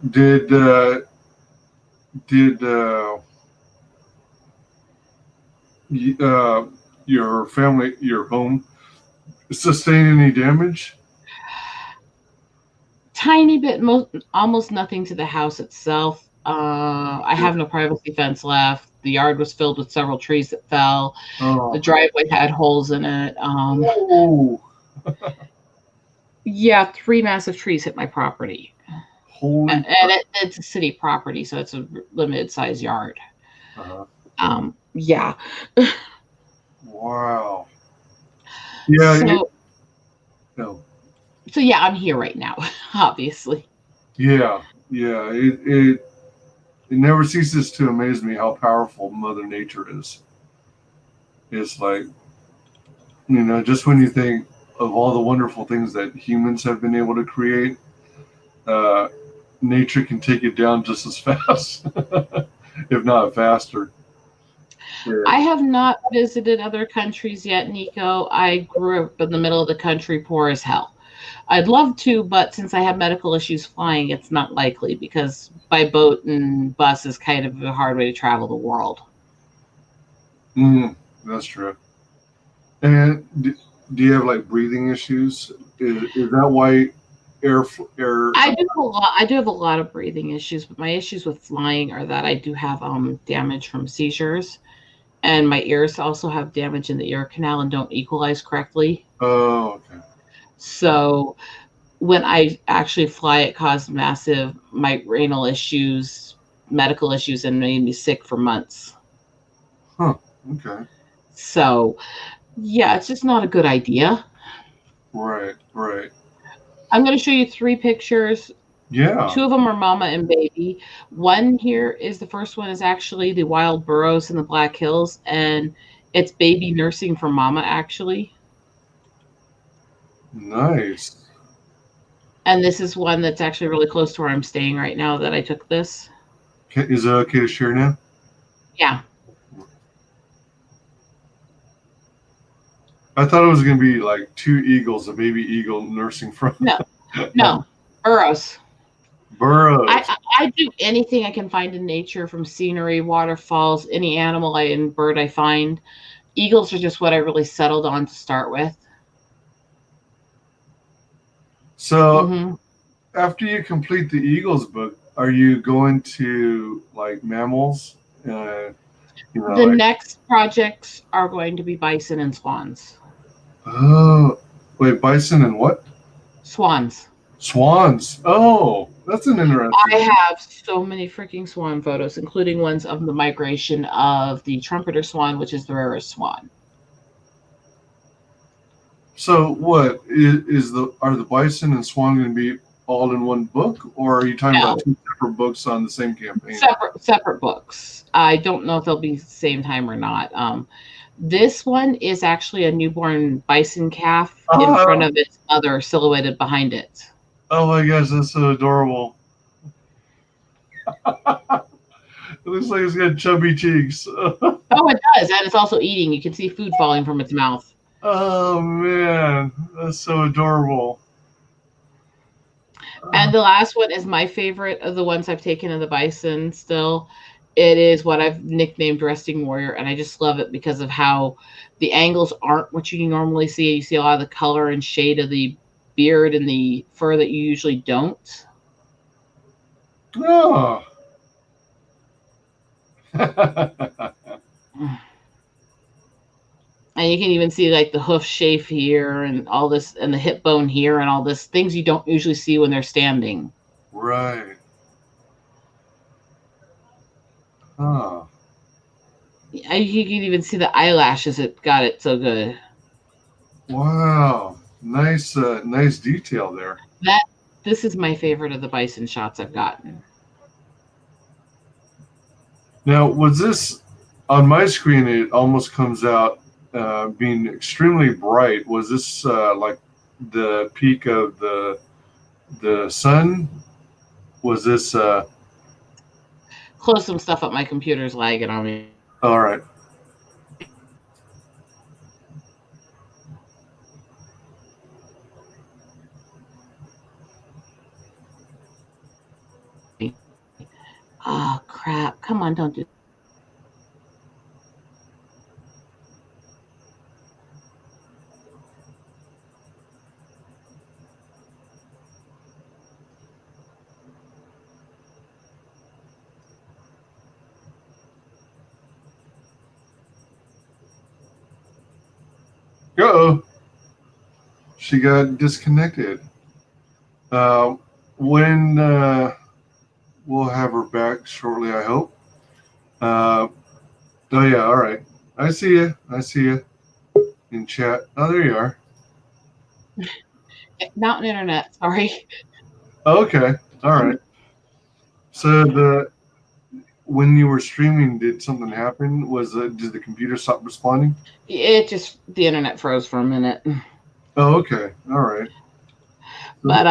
Did your family, your home, sustain any damage? Tiny bit, almost nothing to the house itself. I have no privacy fence left. The yard was filled with several trees that fell. Oh. The driveway had holes in it. Yeah, 3 massive trees hit my property. Holy and it's a city property, so it's a limited size yard. Uh-huh. Yeah. Wow. Yeah. So yeah, I'm here right now, obviously. Yeah. It never ceases to amaze me how powerful Mother Nature is. It's like, just when you think of all the wonderful things that humans have been able to create, nature can take it down just as fast, if not faster. Yeah. I have not visited other countries yet, Nico. I grew up in the middle of the country, poor as hell. I'd love to, but since I have medical issues flying, it's not likely because by boat and bus is kind of a hard way to travel the world. That's true. And do you have like breathing issues? Is that why air? I do have a lot of breathing issues, but my issues with flying are that I do have damage from seizures, and my ears also have damage in the ear canal and don't equalize correctly. Oh, okay. So when I actually fly, it caused massive renal issues, medical issues, and made me sick for months. Huh. Okay. So Yeah, it's just not a good idea. Right, right. I'm going to show you 3 pictures. Yeah. 2 of them are mama and baby. One here is the first one is actually the wild burros in the Black Hills, and it's baby nursing for mama actually. Nice. And this is one that's actually really close to where I'm staying right now that I took this. Is it okay to share now? Yeah. I thought it was going to be like 2 eagles, a baby eagle nursing from No, no. Burros. I, burrows. I I do anything I can find in nature, from scenery, waterfalls, any animal and bird I find. Eagles are just what I really settled on to start with. So Hmm. after you complete the eagles book, are you going to like mammals? The Like, next projects are going to be bison and swans. oh, wait, bison and what? Swans. Swans. Oh, that's an I interesting. have so many freaking swan photos, including ones of the migration of the trumpeter swan, which is the rarest swan. So what is the are the bison and swan going to be all in one book, or are you talking about No, 2 separate books on the same campaign? separate books. I don't know if they'll be same time or not. This one is actually a newborn bison calf in front Oh, of its mother, silhouetted behind it. oh my gosh, that's so adorable. It looks like it's got chubby cheeks. Oh, it does, and it's also eating. You can see food falling from its mouth. Oh man, that's so adorable. And the last one is my favorite of the ones I've taken of the bison still. It is what I've nicknamed Resting Warrior, and I just love it because of how the angles aren't what you normally see. You see a lot of the color and shade of the beard and the fur that you usually don't. Oh. And you can even see like the hoof shape here and all this, and the hip bone here, and all this things you don't usually see when they're standing. Right. Oh. You can even see the eyelashes. It got it so good. Wow. Nice, nice detail there. That this is my favorite of the bison shots I've gotten. Now, was this on my screen? It almost comes out being extremely bright. Was this like the peak of the sun? Was this Close some stuff up. My computer's lagging on me. all right? Oh crap! Come on, don't do. Uh-oh, she got disconnected. Uh, when we'll have her back shortly, I hope. Uh, oh yeah, all right. I see you. I see you in chat. Oh, there you are. Mountain internet. Sorry. Okay, all right. So the when you were streaming, did something happen? Did the computer stop responding? It just the internet froze for a minute. Oh, okay, all right. But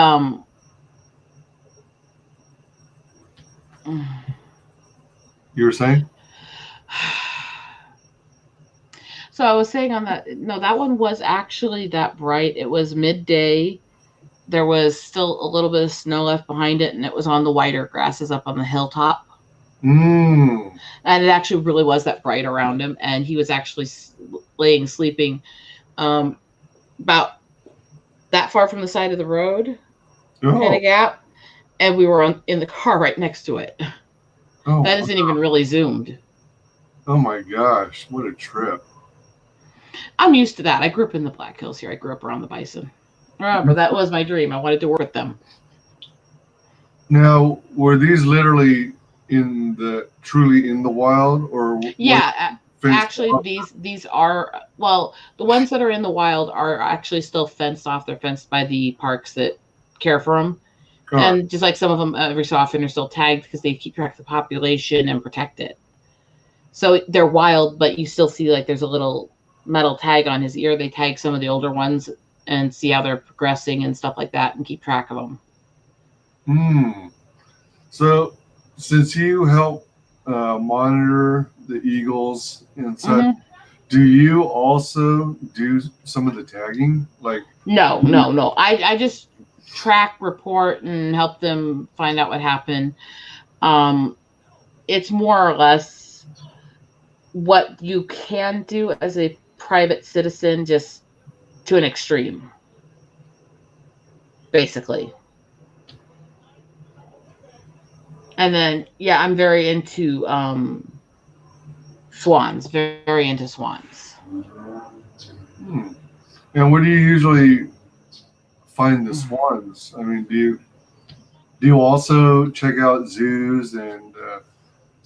You were saying? so I was saying on that. No, that one was actually that bright. It was midday. There was still a little bit of snow left behind it, and it was on the wider grasses up on the hilltop. Mm. And it actually really was that bright around him, and he was actually laying sleeping um, about that far from the side of the road, kind Oh, of gap, and we were in the car right next to it. oh, That isn't even really zoomed. oh my gosh! What a trip. I'm used to that. I grew up in the Black Hills here. I grew up around the bison. Remember, that was my dream. I wanted to work with them. Now, were these literally truly in the wild, or what? Yeah, fenced Actually, off? these are, well, the ones that are in the wild are actually still fenced off. They're fenced by the parks that care for them, All right. and just like some of them, every so often are still tagged because they keep track of the population and protect it. So they're wild, but you still see like there's a little metal tag on his ear. They tag some of the older ones and see how they're progressing and stuff like that, and keep track of them. Hmm. So, since you help monitor the eagles and such, Mm-hmm. do you also do some of the tagging? Like, No, no, no. I just track, report, and help them find out what happened. Um, it's more or less what you can do as a private citizen, just to an extreme, basically. And then, yeah, I'm very into swans, very, very into swans. hmm. And where do you usually find the swans? I mean, do you also check out zoos and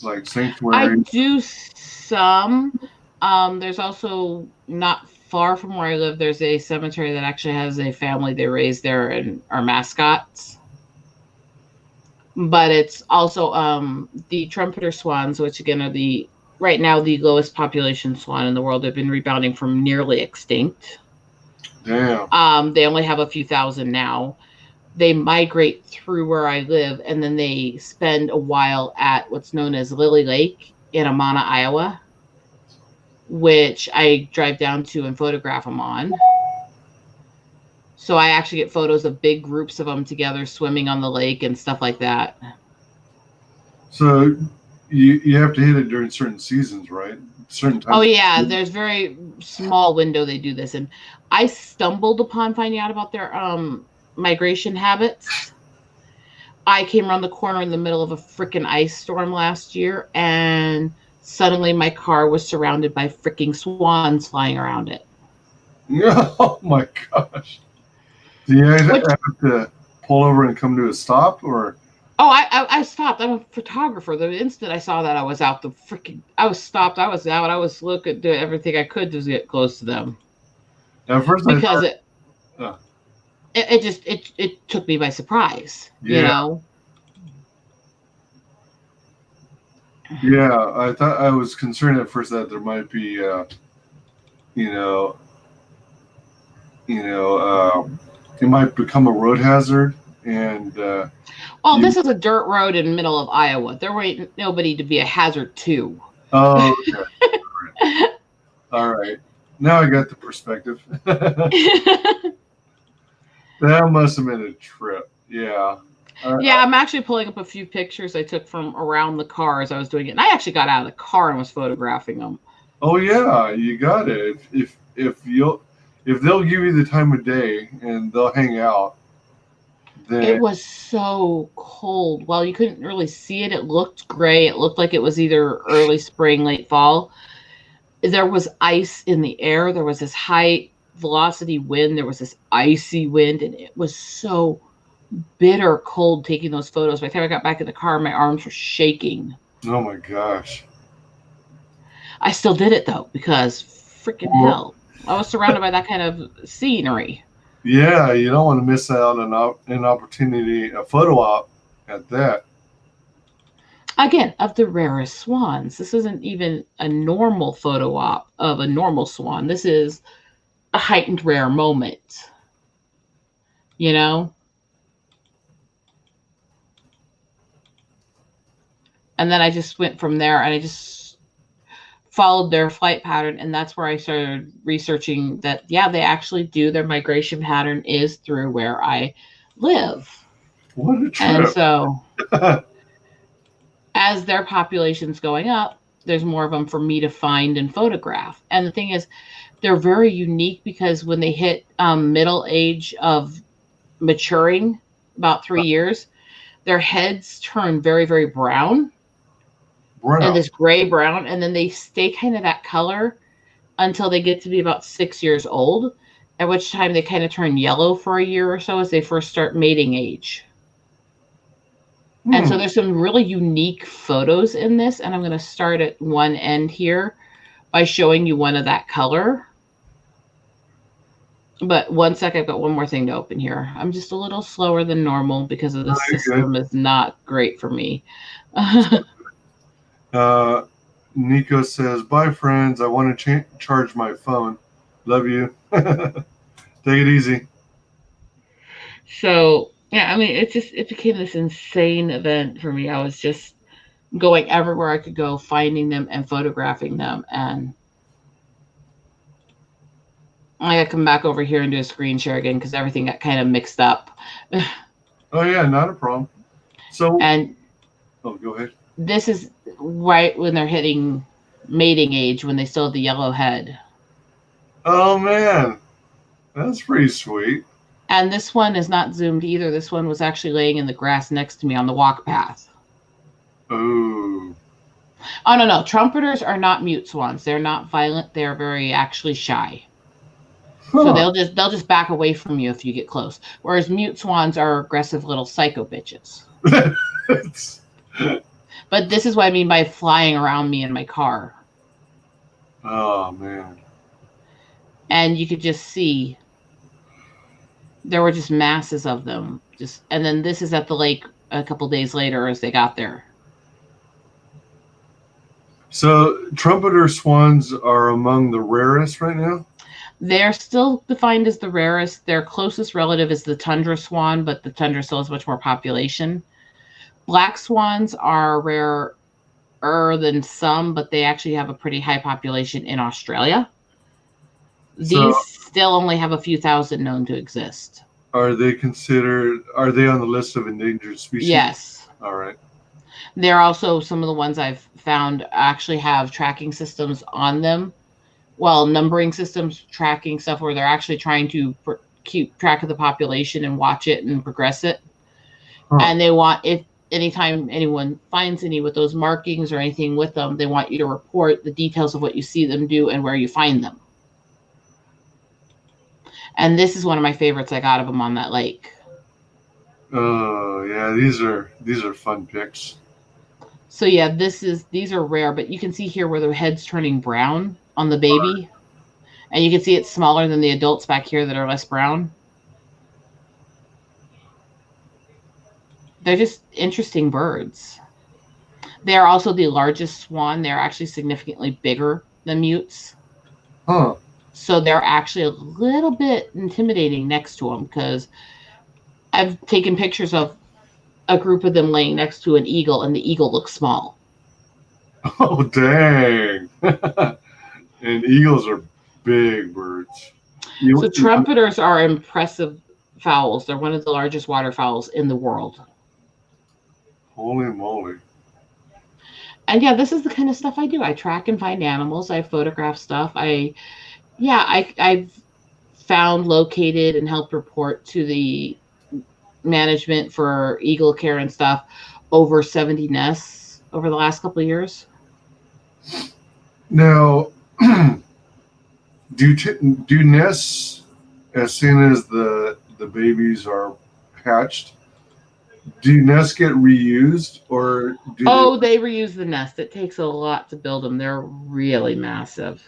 like I sanctuaries? do some. There's also not far from where I live, there's a cemetery that actually has a family they raise there and are mascots. But it's also the trumpeter swans, which again are the right now the lowest population swan in the world. They've been rebounding from nearly extinct. Damn. They only have a few thousand now. They migrate through where I live, and then they spend a while at what's known as Lily Lake in Amana, Iowa, which I drive down to and photograph them on. So I actually get photos of big groups of them together swimming on the lake and stuff like that. So you have to hit it during certain seasons, right? Certain Oh times. yeah, there's very small window they do this, and I stumbled upon finding out about their migration habits. I came around the corner in the middle of a freaking ice storm last year, and suddenly my car was surrounded by freaking swans flying around it. Oh my gosh. Do you guys Which, have to pull over and come to a stop, or? oh, I stopped. I'm a photographer. The instant I saw that, I was out the freaking. I was stopped. I was out. I was looking, doing everything I could to get close to them At first I because thought, it uh, it, it just it took me by surprise. You yeah, know. yeah. I thought I was concerned at first that there might be, you know, you know, it might become a road hazard, and Oh, you. this is a dirt road in the middle of Iowa. There ain't nobody to be a hazard to. Oh, okay. All right. Now I got the perspective. That must have been a trip. Yeah. Yeah, I'm actually pulling up a few pictures I took from around the car as I was doing it. And I actually got out of the car and was photographing them. Oh yeah, you got it. If they'll give you the time of day and they'll hang out, It then was so cold. Well, you couldn't really see it. It looked gray. It looked like it was either early spring, late fall. There was ice in the air. There was this high velocity wind. There was this icy wind. And it was so bitter cold taking those photos. By the time I got back in the car, my arms were shaking. oh my gosh. I still did it though, because freaking Well, hell. I was surrounded by that kind of scenery. yeah, you don't want to miss out on an opportunity, a photo op at that. Again, of the rarest swans. This isn't even a normal photo op of a normal swan. This is a heightened rare moment, you know? And then I just went from there and I just followed their flight pattern. And that's where I started researching that, yeah, they actually do. Their migration pattern is through where I live. What a And trip. so as their population's going up, there's more of them for me to find and photograph. And the thing is, they're very unique because when they hit middle age of maturing, about 3 years, their heads turn very, very brown and Brown. this gray brown, and then they stay kind of that color until they get to be about 6 years old, at which time they kind of turn yellow for a year or so as they first start mating age. And so Hmm. there's some really unique photos in this, and I'm going to start at one end here by showing you one of that color. But one sec, I've got one more thing to open here. I'm just a little slower than normal because of the system is not great for me. Nico says, "Bye, friends. I want to charge my phone. Love you. Take it easy." So yeah, I mean, it became this insane event for me. I was just going everywhere I could go, finding them and photographing them, and I gotta come back over here and do a screen share again because everything got kind of mixed up. Oh yeah, not a problem. So and go ahead. This is right when they're hitting mating age, when they still have the yellow head. Oh man, that's pretty sweet. And this one is not zoomed either. This one was actually laying in the grass next to me on the walk path. Oh. Oh no! Trumpeters are not mute swans. They're not violent. They're very actually shy. Huh. So they'll just back away from you if you get close. Whereas mute swans are aggressive little psycho bitches. But this is what I mean by flying around me in my car. Oh man. And you could just see there were just masses of them. And then this is at the lake a couple days later as they got there. So trumpeter swans are among the rarest right now? They're still defined as the rarest. Their closest relative is the tundra swan, but the tundra still has much more population. Black swans are rarer than some, but they actually have a pretty high population in Australia. These still only have a few thousand known to exist. Are they on the list of endangered species? Yes. All right. They're also some of the ones I've found actually have tracking systems on them. Well, numbering systems, tracking stuff where they're actually trying to keep track of the population and watch it and progress it. Huh. And they want, if anytime anyone finds any with those markings or anything with them, they want you to report the details of what you see them do and where you find them. And this is one of my favorites I got of them on that lake. Oh yeah, these are fun pics. So yeah, these are rare, but you can see here where the head's turning brown on the baby. And you can see it's smaller than the adults back here that are less brown. They're just interesting birds. They're also the largest swan. They're actually significantly bigger than mutes. Huh. So they're actually a little bit intimidating next to them because I've taken pictures of a group of them laying next to an eagle, and the eagle looks small. Oh, dang. And eagles are big birds. So trumpeters are impressive fowls. They're one of the largest waterfowls in the world. Holy moly. And yeah, this is the kind of stuff I do. I track and find animals. I photograph stuff. I've found, located, and helped report to the management for eagle care and stuff over 70 nests over the last couple of years. Now, do nests, as soon as the babies are hatched, do nests get reused, or they reuse the nest? It takes a lot to build them. They're really massive.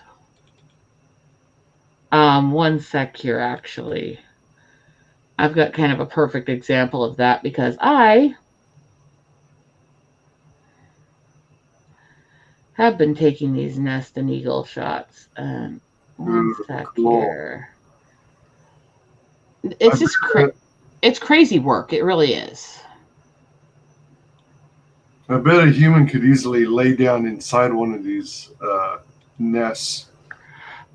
One sec here, actually. I've got kind of a perfect example of that because I have been taking these nest and eagle shots. One sec here. It's just it's crazy work. It really is. I bet a human could easily lay down inside one of these nests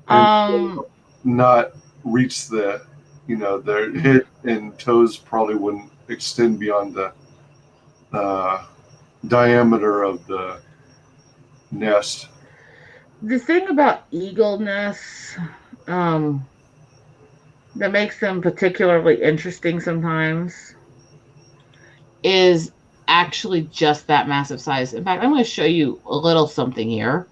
and not reach their head and toes probably wouldn't extend beyond the diameter of the nest. The thing about eagle nests that makes them particularly interesting sometimes is actually just that massive size. In fact, I'm going to show you a little something here.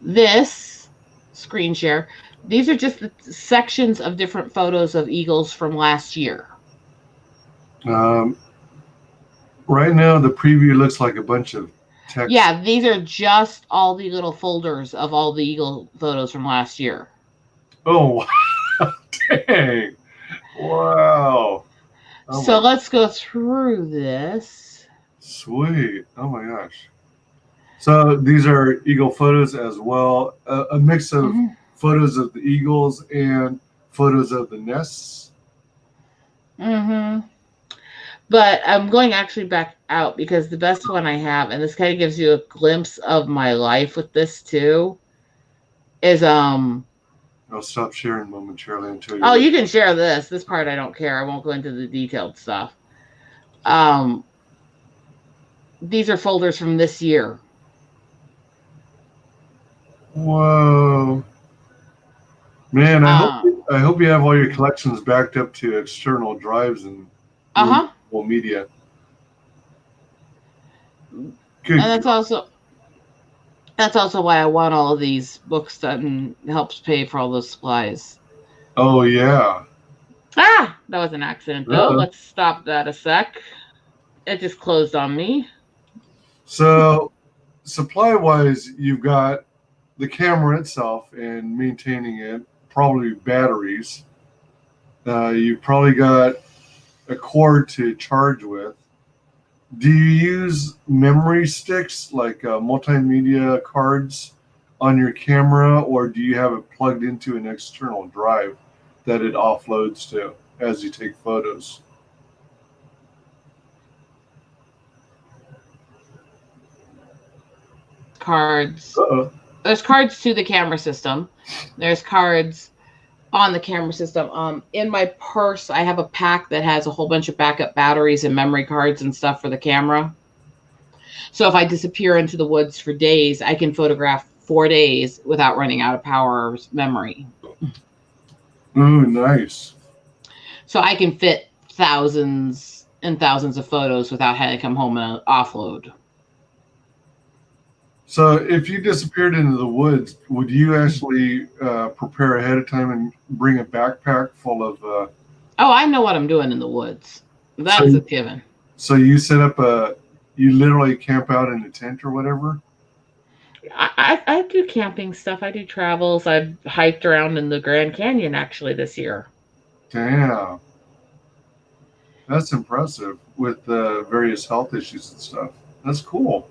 This screen share, these are just the sections of different photos of eagles from last year. Right now, the preview looks like a bunch of text. Yeah, these are just all the little folders of all the eagle photos from last year. Oh, dang. Wow. Oh So my, let's go through this. sweet. Oh my gosh. So these are eagle photos as well, a mix of Mm-hmm. photos of the eagles and photos of the nests. Mm-hmm. But I'm going actually back out because the best one I have, and this kind of gives you a glimpse of my life with this too, is I'll stop sharing momentarily until you're oh, ready. you can share this. This part I don't care. I won't go into the detailed stuff. Um these are folders from this year. Whoa. Man, Uh I hope you have all your collections backed up to external drives and uh-huh. removable media. And Good. that's also why I want all of these books done. Helps pay for all those supplies. Oh yeah. Ah, that was an accident though. Uh, Let's stop that a sec. It just closed on me. so supply wise, you've got the camera itself and maintaining it, probably batteries. You probably got a cord to charge with. Do you use memory sticks like multimedia cards on your camera, or do you have it plugged into an external drive that it offloads to as you take photos? Cards. Uh-oh. There's cards to the camera system. There's cards on the camera system. In my purse, I have a pack that has a whole bunch of backup batteries and memory cards and stuff for the camera. So if I disappear into the woods for days, I can photograph 4 days without running out of power or memory. Ooh, nice. So I can fit thousands and thousands of photos without having to come home and offload. So if you disappeared into the woods, would you actually prepare ahead of time and bring a backpack full of? Oh, I know what I'm doing in the woods. That's a So, given. so you set up you literally camp out in a tent or whatever? I do camping stuff. I do travels. I've hiked around in the Grand Canyon actually this year. Damn, that's impressive with various health issues and stuff. That's cool.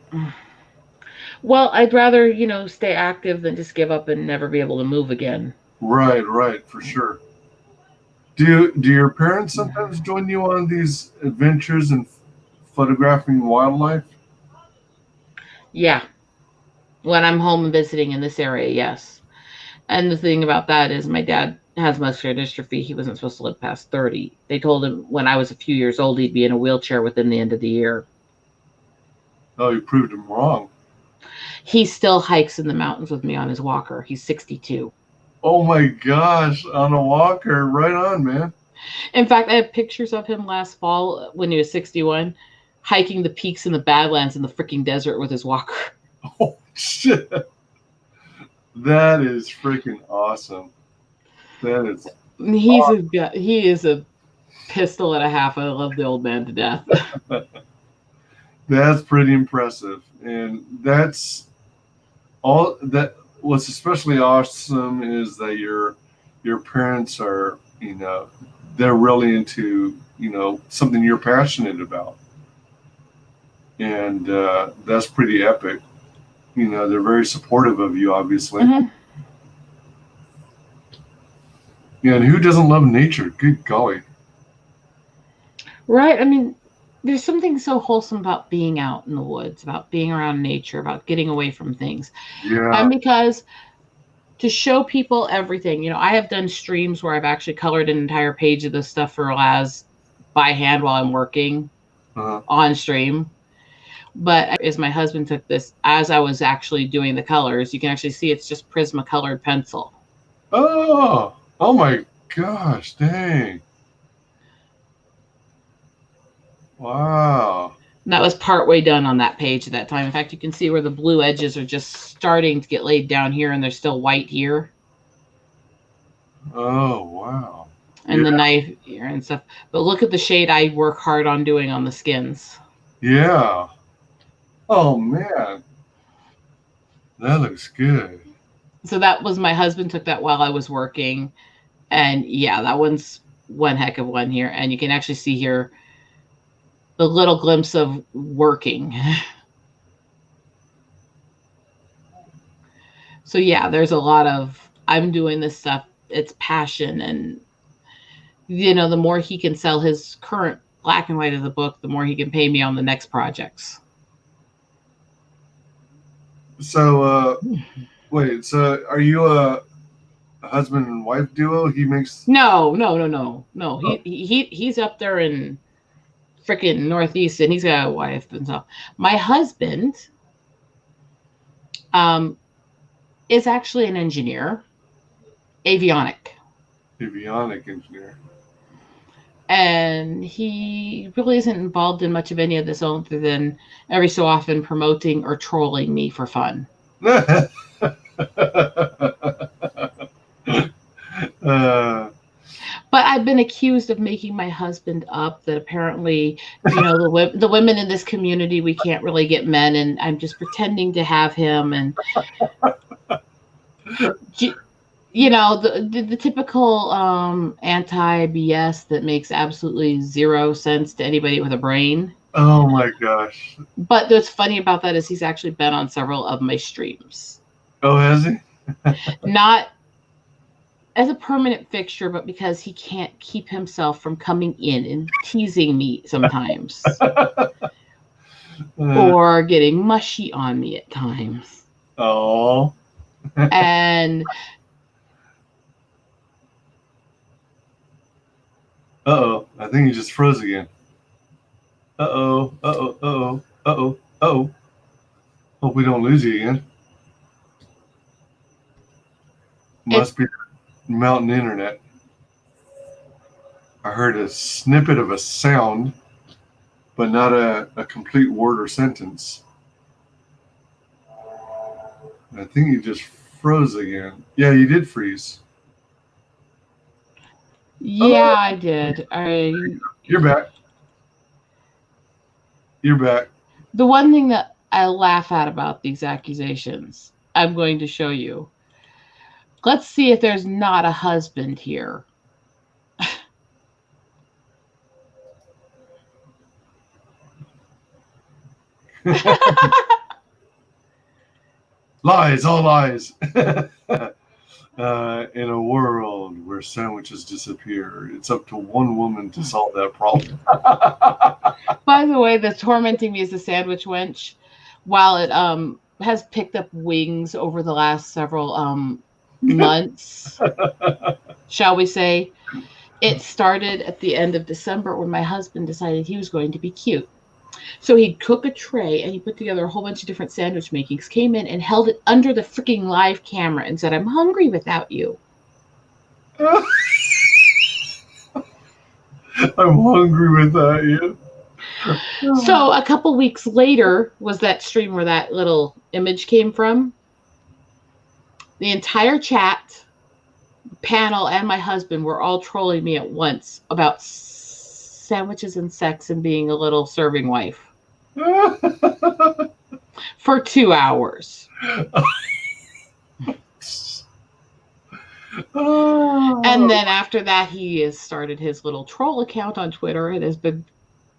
Well, I'd rather, stay active than just give up and never be able to move again. Right, for sure. Do your parents sometimes join you on these adventures and photographing wildlife? Yeah. When I'm home visiting in this area, yes. And the thing about that is my dad has muscular dystrophy. He wasn't supposed to live past 30. They told him when I was a few years old he'd be in a wheelchair within the end of the year. Oh, you proved them wrong. He still hikes in the mountains with me on his walker. He's 62. Oh my gosh, on a walker, right on, man. In fact, I have pictures of him last fall when he was 61 hiking the peaks in the Badlands in the freaking desert with his walker. Oh shit. That is freaking awesome. That is He is a pistol and a half. I love the old man to death. that's pretty impressive. And that's all that what's especially awesome is that your parents are, they're really into, something you're passionate about. And that's pretty epic. They're very supportive of you, obviously. Mm-hmm. Yeah, and who doesn't love nature? Good golly. Right? I mean, there's something so wholesome about being out in the woods, about being around nature, about getting away from things. Yeah. And because to show people everything, I have done streams where I've actually colored an entire page of this stuff for Laz by hand while I'm working Uh, on stream. But as my husband took this, as I was actually doing the colors, you can actually see it's just Prisma-colored pencil. oh my gosh, dang. Wow. And that was partway done on that page at that time. In fact, you can see where the blue edges are just starting to get laid down here, and they're still white here. Oh, wow. And the knife here and stuff. But look at the shade I work hard on doing on the skins. Yeah. Oh man, that looks good. So that was my husband took that while I was working. And yeah, that one's one heck of one here. And you can actually see here the little glimpse of working. So yeah, there's a lot of I'm doing this stuff. It's passion, and the more he can sell his current black and white of the book, the more he can pay me on the next projects. So, wait. So, are you a husband and wife duo? He makes. No. Oh. He's up there in freaking Northeast, and he's got a wife and stuff. My husband, is actually an engineer, avionic Engineer. And he really isn't involved in much of any of this other than every so often promoting or trolling me for fun. But I've been accused of making my husband up, that apparently, the women in this community, we can't really get men, and I'm just pretending to have him. And, the typical anti-BS that makes absolutely zero sense to anybody with a brain. Oh my gosh. But what's funny about that is he's actually been on several of my streams. Oh, has he? Not as a permanent fixture, but because he can't keep himself from coming in and teasing me sometimes. Or getting mushy on me at times. Oh. And uh-oh, I think he just froze again. Uh-oh, uh-oh, uh-oh, uh-oh, uh-oh. Hope we don't lose you again. Must be mountain internet. I heard a snippet of a sound, but not a complete word or sentence. I think he just froze again. Yeah, you did freeze. Yeah, I did. You're back. You're back. The one thing that I laugh at about these accusations, I'm going to show you. Let's see if there's not a husband here. Lies, all lies. In a world where sandwiches disappear, it's up to one woman to solve that problem. By the way, the tormenting me is the sandwich wench. While it has picked up wings over the last several months, shall we say, it started at the end of December when my husband decided he was going to be cute. So he'd cook a tray and he put together a whole bunch of different sandwich makings, came in and held it under the freaking live camera and said, "I'm hungry without you." I'm hungry without you. So a couple weeks later was that stream where that little image came from. The entire chat panel and my husband were all trolling me at once about sandwiches and sex and being a little serving wife for 2 hours. And then after that, he has started his little troll account on Twitter and has been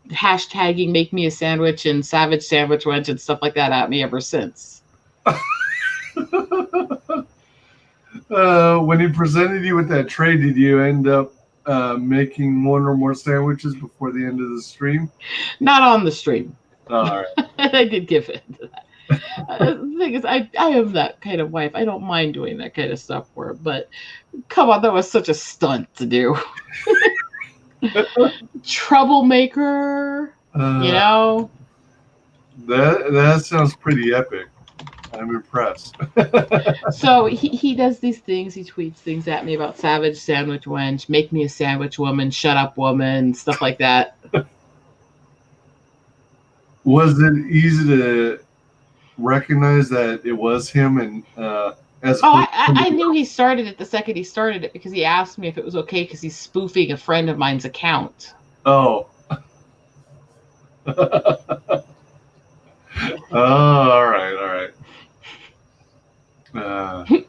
hashtagging "make me a sandwich" and "savage sandwich wench" and stuff like that at me ever since. When he presented you with that tray, did you end up making one or more sandwiches before the end of the stream? Not on the stream. All right. I did give it to that. The thing is, I am that kind of wife. I don't mind doing that kind of stuff for her, but come on, that was such a stunt to do. Troublemaker, That sounds pretty epic. I'm impressed. So he does these things. He tweets things at me about savage sandwich wench, make me a sandwich woman, shut up woman, stuff like that. Was it easy to recognize that it was him? And I knew he started it the second he started it because he asked me if it was okay because he's spoofing a friend of mine's account. Oh. all right, all right.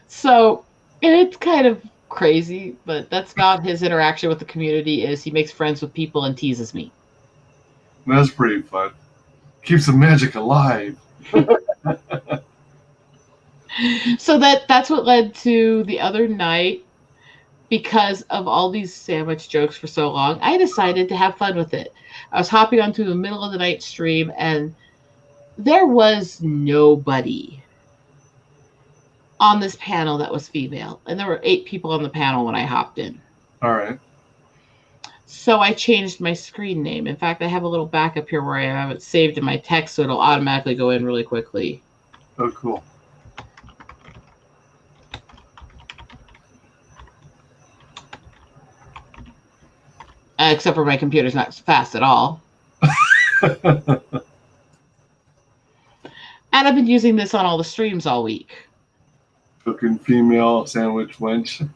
So it's kind of crazy, but that's about his interaction with the community. Is he makes friends with people and teases me. That's pretty fun. Keeps the magic alive. So that's what led to the other night. Because of all these sandwich jokes for so long, I decided to have fun with it. I was hopping onto the middle of the night stream, and there was nobody on this panel that was female. And there were 8 people on the panel when I hopped in. All right. So I changed my screen name. In fact, I have a little backup here where I have it saved in my text, so it'll automatically go in really quickly. Oh, cool. Except for my computer's not fast at all. And I've been using this on all the streams all week. Cooking female sandwich wench.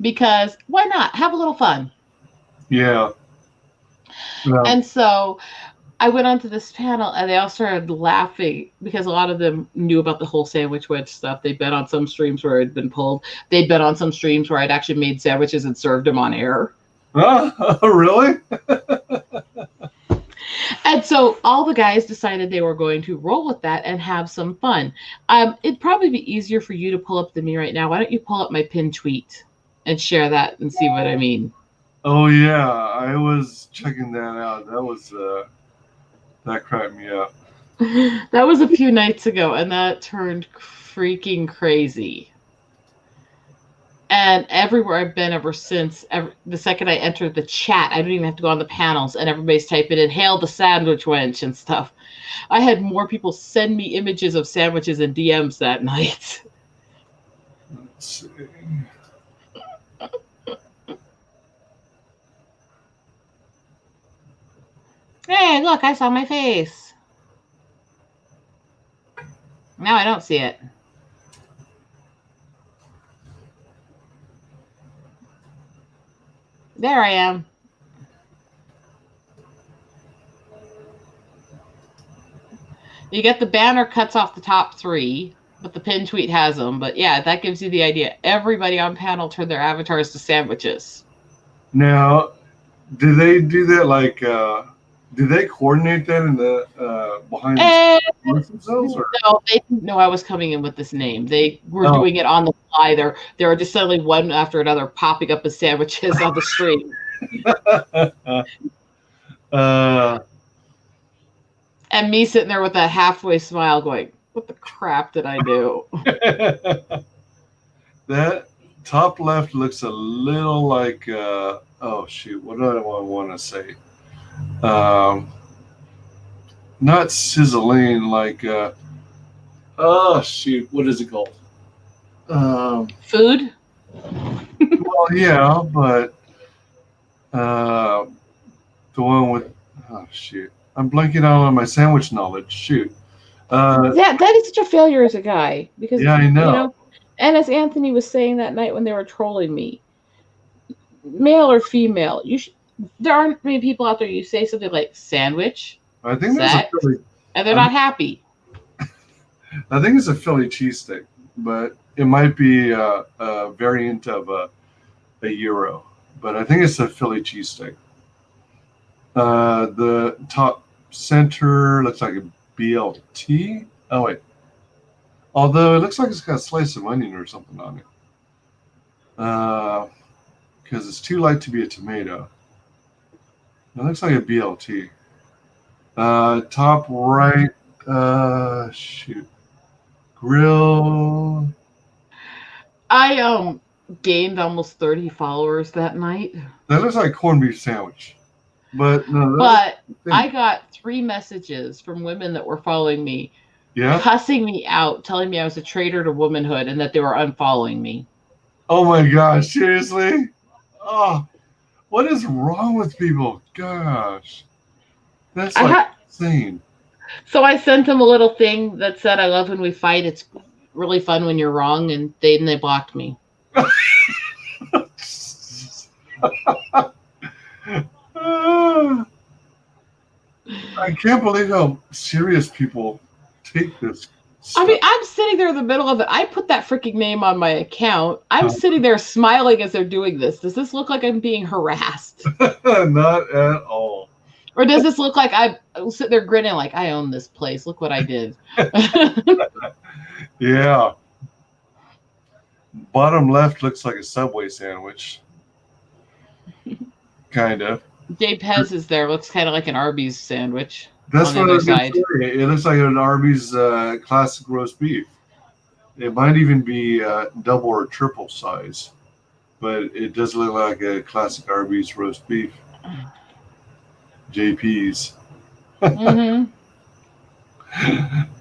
Because why not? Have a little fun. Yeah. And so I went onto this panel and they all started laughing because a lot of them knew about the whole sandwich wedge stuff. They'd been on some streams where it'd been pulled. They'd been on some streams where I'd actually made sandwiches and served them on air. Oh, really? And so all the guys decided they were going to roll with that and have some fun. It'd probably be easier for you to pull up than me right now. Why don't you pull up my pinned tweet and share that and see what I mean? Oh, yeah. I was checking that out. That was, that cracked me up. That was a few nights ago, and that turned freaking crazy. And everywhere I've been ever since, the second I entered the chat, I don't even have to go on the panels, and everybody's typing in, "Hail the sandwich wench" and stuff. I had more people send me images of sandwiches and DMs that night. Let's see. Hey, look, I saw my face. Now I don't see it. There I am. You get the banner cuts off the top 3, but the pin tweet has them. But yeah, that gives you the idea. Everybody on panel turned their avatars to sandwiches. Now, did they do that like, did they coordinate that in the behind the scenes themselves? Or? No, they didn't know I was coming in with this name. They were doing it on the fly. There were just suddenly one after another popping up as sandwiches on the stream. And me sitting there with that halfway smile going, what the crap did I do? That top left looks a little like, oh, shoot, what do I want to say? Not sizzling, like, oh, shoot, what is it called? Food? Well, yeah, but the one with, oh, shoot. I'm blanking out on my sandwich knowledge. Shoot. Yeah, that is such a failure as a guy. Because, yeah, I know. You know, and as Anthony was saying that night when they were trolling me, male or female, there aren't many people out there you say something like sandwich, I think sex, and they're not happy. I think it's a Philly cheesesteak, but it might be a variant of a gyro. But I think it's a Philly cheesesteak. The top center looks like a BLT. Oh, wait. Although it looks like it's got a slice of onion or something on it. Because it's too light to be a tomato. It looks like a BLT. Top right, shoot. Grill. I gained almost 30 followers that night. That looks like corned beef sandwich. But I got 3 messages from women that were following me, cussing me out, telling me I was a traitor to womanhood and that they were unfollowing me. Oh my gosh, seriously? Oh, what is wrong with people? Gosh. That's insane. So I sent them a little thing that said, "I love when we fight. It's really fun when you're wrong," and they blocked me. I can't believe how serious people take this I stuff. mean, I'm sitting there in the middle of it. I put that freaking name on my account. I'm sitting there smiling as they're doing this. Does this look like I'm being harassed? Not at all. Or does this look like I'm sitting there grinning like, I own this place. Look what I did. Yeah. Bottom left looks like a Subway sandwich. Kind of. Dave Pez is there. Looks kind of like an Arby's sandwich. That's on the what I other was going side. to say. It looks like an Arby's classic roast beef. It might even be double or triple size, but it does look like a classic Arby's roast beef. JP's. Mm-hmm.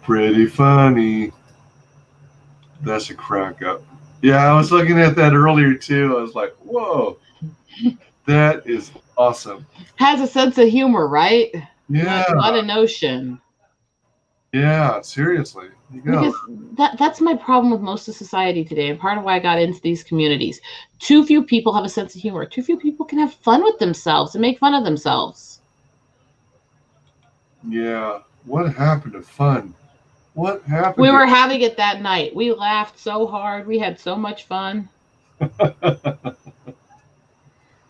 Pretty funny. That's a crack up. Yeah, I was looking at that earlier too. I was like, whoa, that is awesome. Has a sense of humor, right? Yeah. What a notion. Yeah, seriously. You go. Because that's my problem with most of society today, and part of why I got into these communities. Too few people have a sense of humor. Too few people can have fun with themselves and make fun of themselves. Yeah. What happened to fun? What happened? We were having it that night. We laughed so hard. We had so much fun.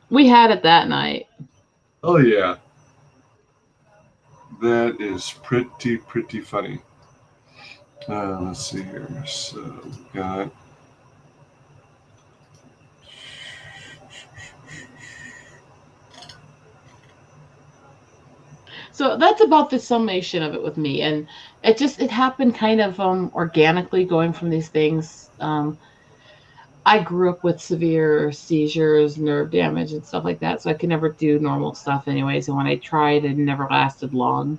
We had it that night. Oh, yeah. That is pretty funny. Let's see here. So we got. So that's about the summation of it with me, and it happened kind of organically going from these things. I grew up with severe seizures, nerve damage, and stuff like that, so I could never do normal stuff anyways. And when I tried, it never lasted long.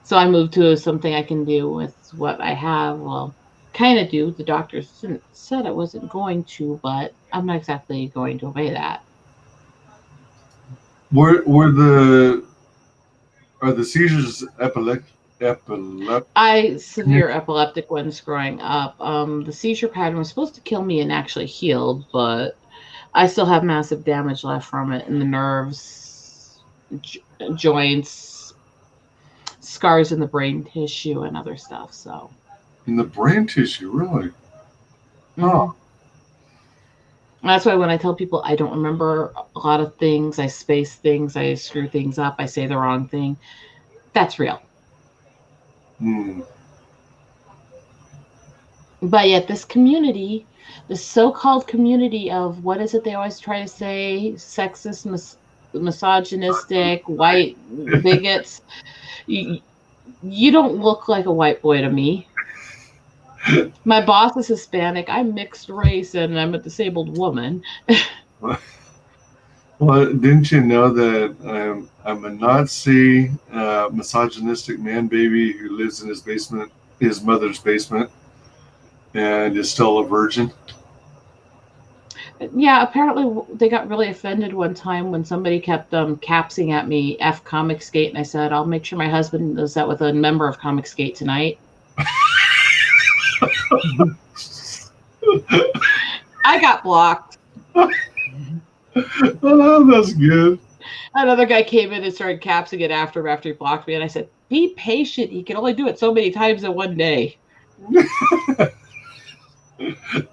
So I moved to something I can do with what I have. Well, kind of do. The doctors said I wasn't going to, but I'm not exactly going to obey that. Are the seizures epileptic? I severe epileptic ones growing up. The seizure pattern was supposed to kill me and actually healed, but I still have massive damage left from it in the nerves, joints, scars in the brain tissue, and other stuff. So in the brain tissue, really? Oh. That's why when I tell people I don't remember a lot of things, I space things, I screw things up, I say the wrong thing. That's real. But yet this community, the so-called community of, what is it they always try to say, sexist, misogynistic, white bigots, you don't look like a white boy to me. My boss is Hispanic, I'm mixed race, and I'm a disabled woman. Well, didn't you know that I'm a Nazi, misogynistic man baby who lives in his basement, his mother's basement, and is still a virgin? Yeah, apparently they got really offended one time when somebody kept capsing at me F Comic Skate, and I said, I'll make sure my husband does that with a member of Comic Skate tonight. I got blocked. Oh, that's good. Another guy came in and started capsing it after he blocked me, and I said, be patient. He can only do it so many times in one day.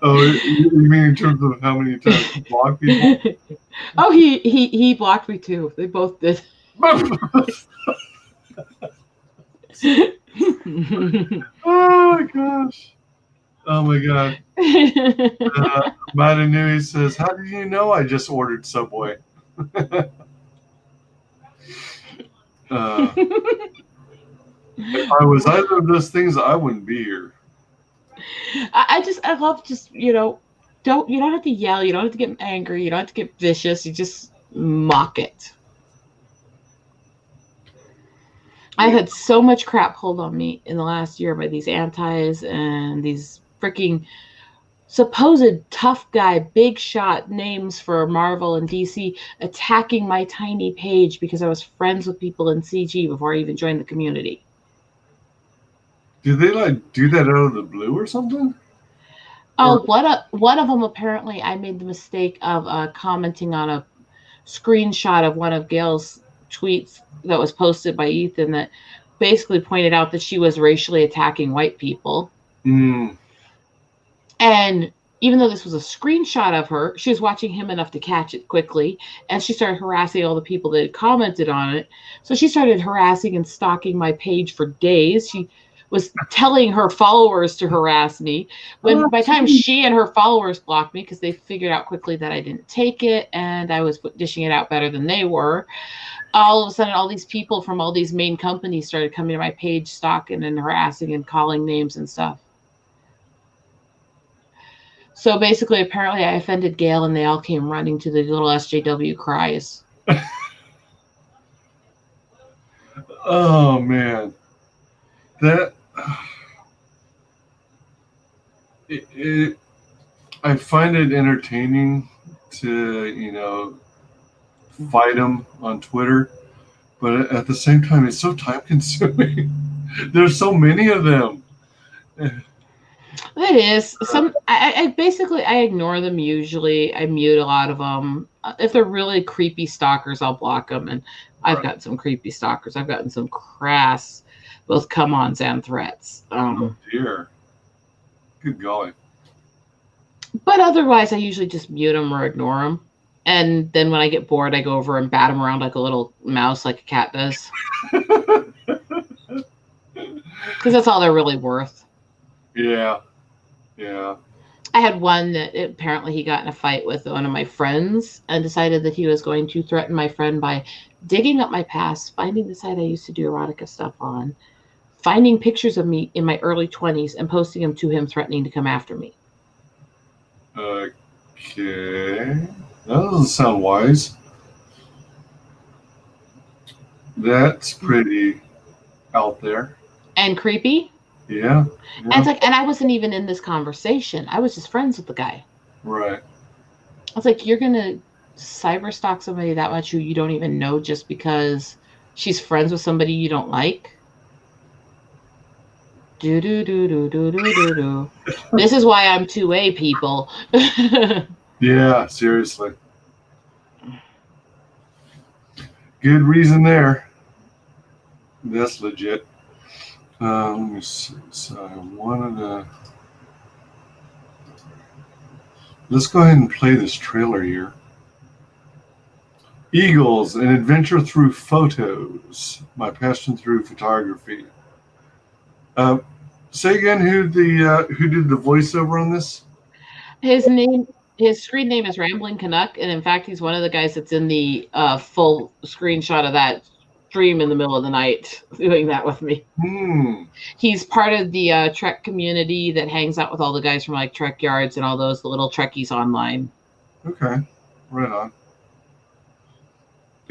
Oh, you mean in terms of how many times you block people? Oh, he blocked me too. They both did. Oh my gosh. Oh my god. Madanui says, how did you know I just ordered Subway? If I was either of those things, I wouldn't be here. I love you don't have to yell, you don't have to get angry, you don't have to get vicious, you just mock it. I've had so much crap pulled on me in the last year by these antis and these freaking supposed tough guy, big shot names for Marvel and DC attacking my tiny page because I was friends with people in CG before I even joined the community. Do they do that out of the blue or something? Oh, one of them apparently I made the mistake of commenting on a screenshot of one of Gail's tweets that was posted by Ethan that basically pointed out that she was racially attacking white people. And even though this was a screenshot of her, she was watching him enough to catch it quickly. And she started harassing all the people that had commented on it. So she started harassing and stalking my page for days. She was telling her followers to harass me. When by the time she and her followers blocked me, because they figured out quickly that I didn't take it and I was dishing it out better than they were, all of a sudden all these people from all these main companies started coming to my page, stalking and harassing and calling names and stuff. So basically, apparently I offended Gail and they all came running to the little SJW cries. Oh man, that I find it entertaining to fight them on Twitter, but at the same time, it's so time consuming. There's so many of them. It is. I basically I ignore them usually. I mute a lot of them. If they're really creepy stalkers, I'll block them. And I've got some creepy stalkers. I've gotten some crass, both come-ons and threats. Oh dear. Good golly. But otherwise, I usually just mute them or ignore them. And then when I get bored, I go over and bat them around like a little mouse, like a cat does. Because that's all they're really worth. Yeah. Yeah. I had one that apparently he got in a fight with one of my friends and decided that he was going to threaten my friend by digging up my past, finding the site I used to do erotica stuff on, finding pictures of me in my early 20s and posting them to him, threatening to come after me. Okay. That doesn't sound wise. That's pretty out there. And creepy. Yeah. And it's like, and I wasn't even in this conversation. I was just friends with the guy. Right. I was like, you're going to cyber stalk somebody that much who you don't even know just because she's friends with somebody you don't like? Do do do do do do do do. This is why I'm 2A, people. Yeah, seriously. Good reason there. That's legit. Let me see. So I wanted to. Let's go ahead and play this trailer here. Eagles, an adventure through photos. My passion through photography. Say again who did the voiceover on this? His screen name is Rambling Canuck, and in fact, he's one of the guys that's in the full screenshot of that stream in the middle of the night doing that with me. He's part of the Trek community that hangs out with all the guys from like Trek Yards and all those little Trekkies online. Okay, right on.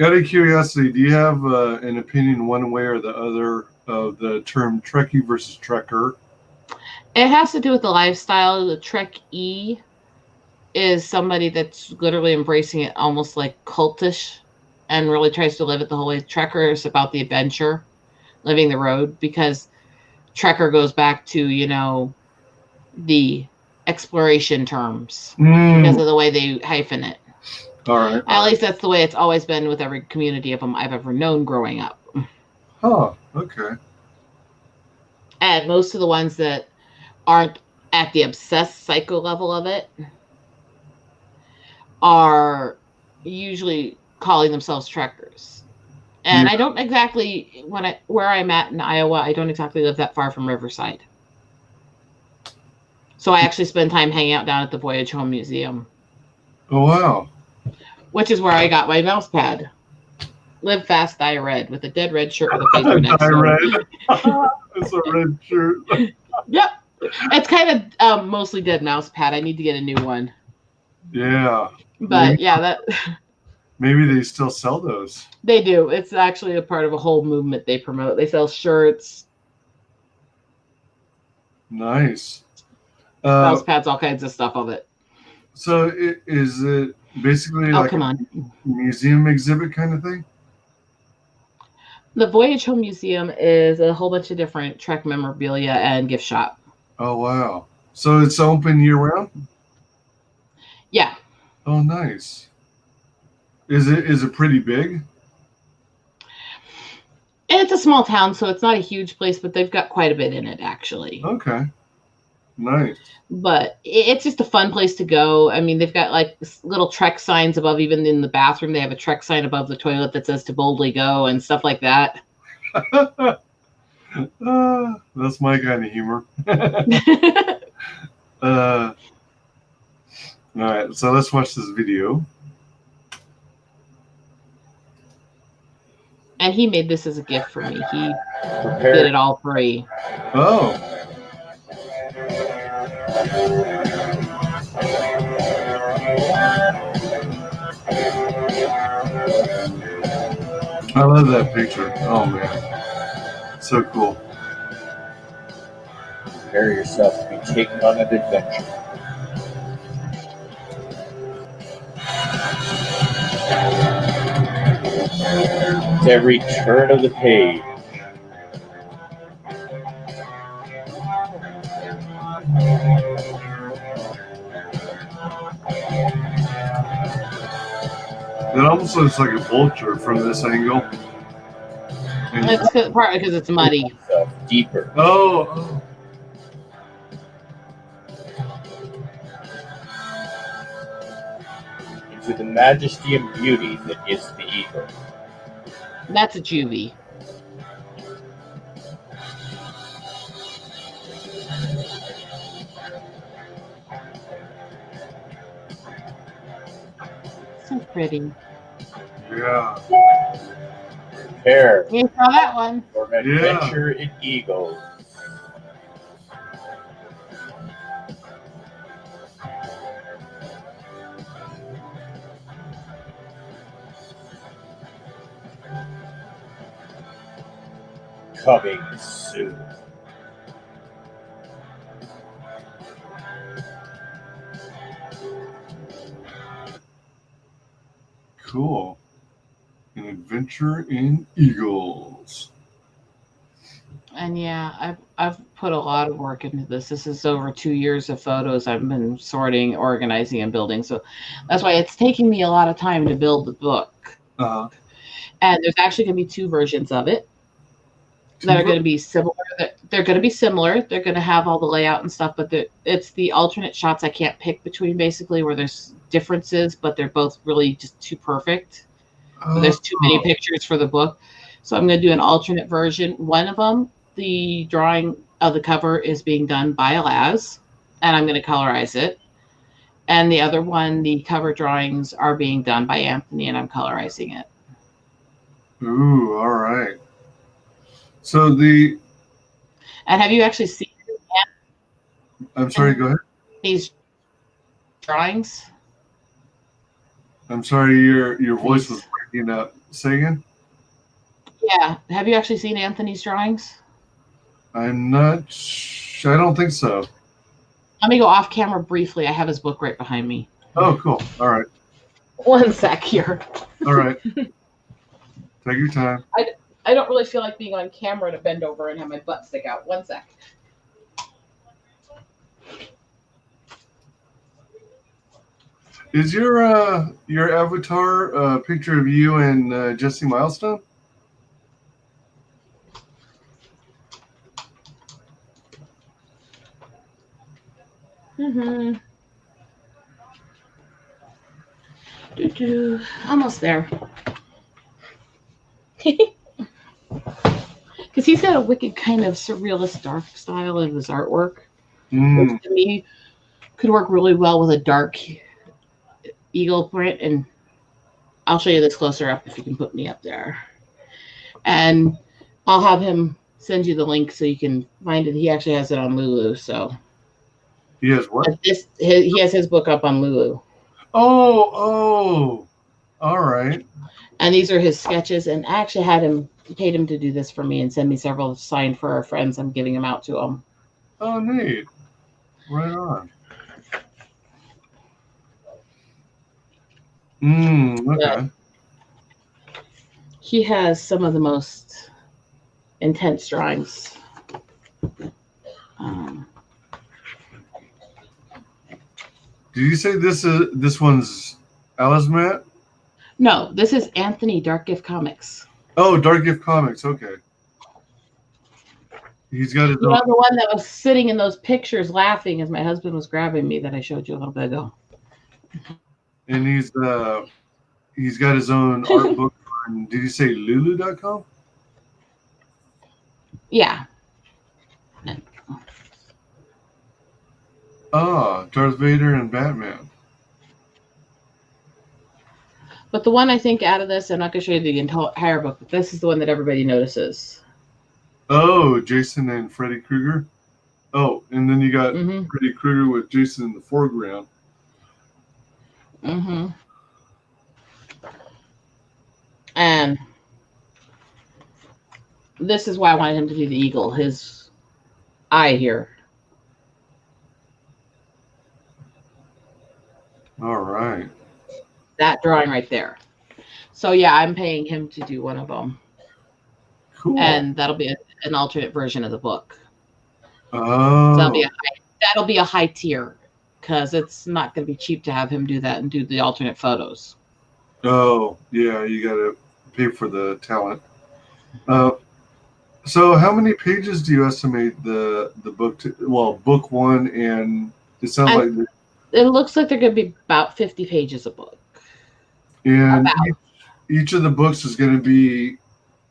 Out of curiosity, do you have an opinion one way or the other of the term Trekkie versus Trekker? It has to do with the lifestyle. The Trekkie is somebody that's literally embracing it almost like cultish and really tries to live it the whole way. Trekker is about the adventure, living the road, because Trekker goes back to, the exploration terms because of the way they hyphen it. All right. At least that's the way it's always been with every community of them I've ever known growing up. Oh, okay. And most of the ones that aren't at the obsessed psycho level of it are usually calling themselves trekkers. And I don't exactly, where I'm at in Iowa, I don't exactly live that far from Riverside. So I actually spend time hanging out down at the Voyage Home Museum. Oh, wow. Which is where I got my mouse pad. Live Fast, Die Red, with a dead red shirt with a face next to it. It's a red shirt. Yep. It's kind of mostly dead mouse pad. I need to get a new one. Yeah. But yeah, that... Maybe they still sell those. They do. It's actually a part of a whole movement they promote. They sell shirts. Nice. Mouse pads, all kinds of stuff of it. So is it basically like a museum exhibit kind of thing? The Voyage Home Museum is a whole bunch of different Trek memorabilia and gift shop. Oh, wow. So it's open year round? Yeah. Oh, nice. Is it pretty big? And it's a small town, so it's not a huge place, but they've got quite a bit in it, actually. Okay, nice. But it's just a fun place to go. I mean, they've got like little Trek signs above, even in the bathroom. They have a Trek sign above the toilet that says "To boldly go" and stuff like that. That's my kind of humor. All right, so let's watch this video. And he made this as a gift for me. He Prepare. did it all free. Oh. I love that picture. Oh man, so cool. Prepare yourself to be taken on an adventure. With every turn of the page, It almost looks like a vulture from this angle. And It's partly because it's muddy. yourself deeper. oh, Into the majesty and beauty that is the eagle. That's a juvie. So pretty. yeah. Prepare You saw that one. for an adventure in eagles. Coming soon. Cool. An adventure in eagles. And yeah, I've put a lot of work into this. This is over 2 years of photos I've been sorting, organizing, and building. So that's why it's taking me a lot of time to build the book. Uh, And there's actually going to be 2 versions of it that are going to be similar. They're going to be similar. They're going to have all the layout and stuff, but it's the alternate shots I can't pick between, basically, where there's differences, but they're both really just too perfect. But there's too many pictures for the book. So I'm going to do an alternate version. One of them, the drawing of the cover is being done by Laz, and I'm going to colorize it. And the other one, the cover drawings are being done by Anthony, and I'm colorizing it. Ooh, all right. So And have you actually seen I'm sorry, go ahead. these drawings? I'm sorry, your voice was breaking up. Say again? Yeah. Have you actually seen Anthony's drawings? I'm not I don't think so. Let me go off camera briefly. I have his book right behind me. Oh, cool. All right. One sec here. All right. Take your time. I don't really feel like being on camera to bend over and have my butt stick out. One sec. Is your avatar a picture of you and Jesse Milestone? Mm-hmm. Almost there. Because he's got a wicked kind of surrealist dark style in his artwork, which to me could work really well with a dark eagle print. And I'll show you this closer up if you can put me up there. And I'll have him send you the link so you can find it. He actually has it on Lulu. So he has what? He has his book up on Lulu. Oh, all right. And these are his sketches. And I actually paid him to do this for me and send me several signed for our friends. I'm giving them out to them. Oh, neat. Right on. Okay. He has some of the most intense drawings. Did you say this one's Alice Matt? No, this is Anthony Dark Gift Comics. Oh, Dark Gift Comics. Okay. He's got his You own. know, the one that was sitting in those pictures laughing as my husband was grabbing me that I showed you a little bit ago. And he's got his own art book on, did you say lulu.com? Yeah. Ah, Darth Vader and Batman. But the one I think out of this, I'm not going to show you the entire book, but this is the one that everybody notices. Oh, Jason and Freddy Krueger. Oh, and then you got Mm-hmm. Freddy Krueger with Jason in the foreground. Mm-hmm. And this is why I wanted him to do the eagle, his eye here. All right. That drawing right there. So yeah, I'm paying him to do one of them. Cool. And that'll be an alternate version of the book. Oh. So that'll be a high tier because it's not going to be cheap to have him do that and do the alternate photos. Oh, yeah, you got to pay for the talent. So how many pages do you estimate the book to? Well, book one, and it sounds like it looks like they're going to be about 50 pages a book. And each of the books is going to be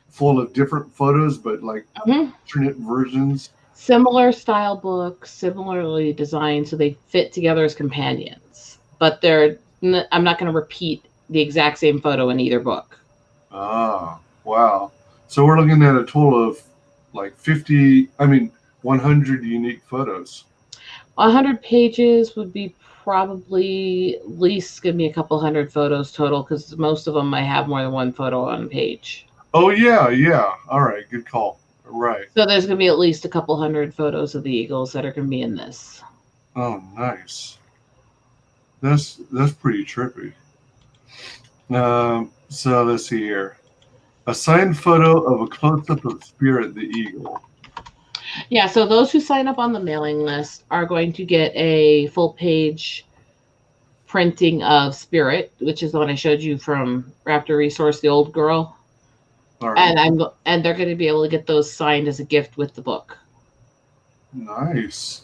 full of different photos, but like alternate versions. Similar style books, similarly designed, so they fit together as companions. But I'm not going to repeat the exact same photo in either book. Ah, wow. So we're looking at a total of like 100 unique photos. 100 pages would be probably at least going to be a couple hundred photos total because most of them might have more than one photo on a page. Oh, yeah. All right, good call. Right. So there's going to be at least a couple hundred photos of the eagles that are going to be in this. Oh, nice. That's pretty trippy. So let's see here. A signed photo of a close-up of Spirit the eagle. Yeah, so those who sign up on the mailing list are going to get a full-page printing of Spirit, which is the one I showed you from Raptor Resource, the old girl. All right. And they're going to be able to get those signed as a gift with the book. Nice.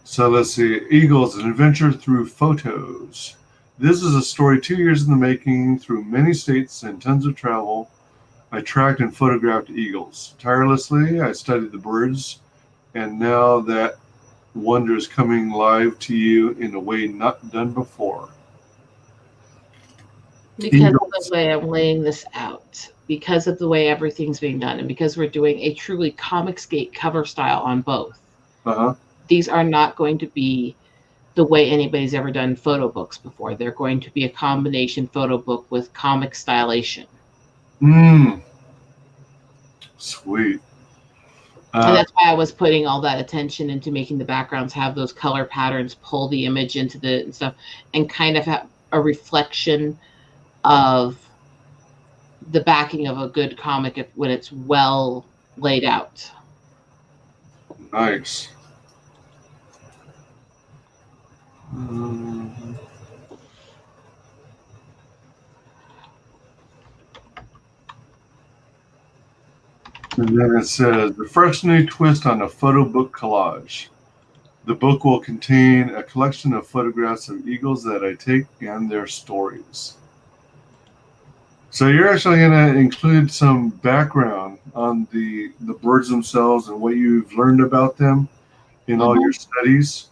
So let's see. Eagles, an adventure through photos. This is a story 2 years in the making. Through many states and tons of travel, I tracked and photographed eagles. Tirelessly, I studied the birds, and now that wonder is coming live to you in a way not done before. Because of the way I'm laying this out, because of the way everything's being done, and because we're doing a truly Comicsgate cover style on both. These are not going to be the way anybody's ever done photo books before. They're going to be a combination photo book with comic stylation. Sweet. And that's why I was putting all that attention into making the backgrounds have those color patterns, pull the image into the and stuff, and kind of have a reflection of the backing of a good comic when it's well laid out. Nice. And then it says, the fresh new twist on a photo book collage. The book will contain a collection of photographs of eagles that I take and their stories. So you're actually going to include some background on the birds themselves and what you've learned about them in all your studies.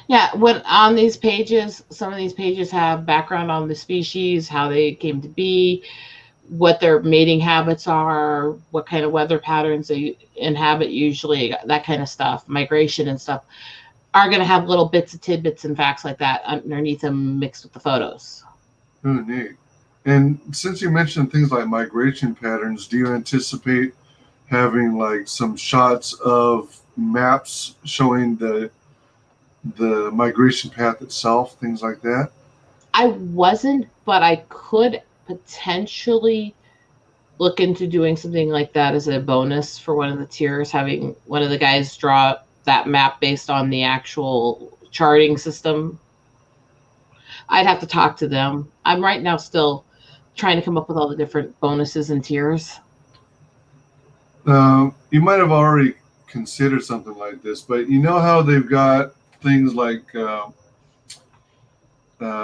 Yeah, on these pages, some of these pages have background on the species, how they came to be, what their mating habits are, what kind of weather patterns they inhabit usually, that kind of stuff, migration and stuff, are going to have little bits of tidbits and facts like that underneath them mixed with the photos. Oh, neat. And since you mentioned things like migration patterns, do you anticipate having like some shots of maps showing the migration path itself, things like that? I wasn't, but I could potentially look into doing something like that as a bonus for one of the tiers, having one of the guys draw that map based on the actual charting system. I'd have to talk to them. I'm right now still trying to come up with all the different bonuses and tiers. You might have already considered something like this, but you know how they've got things like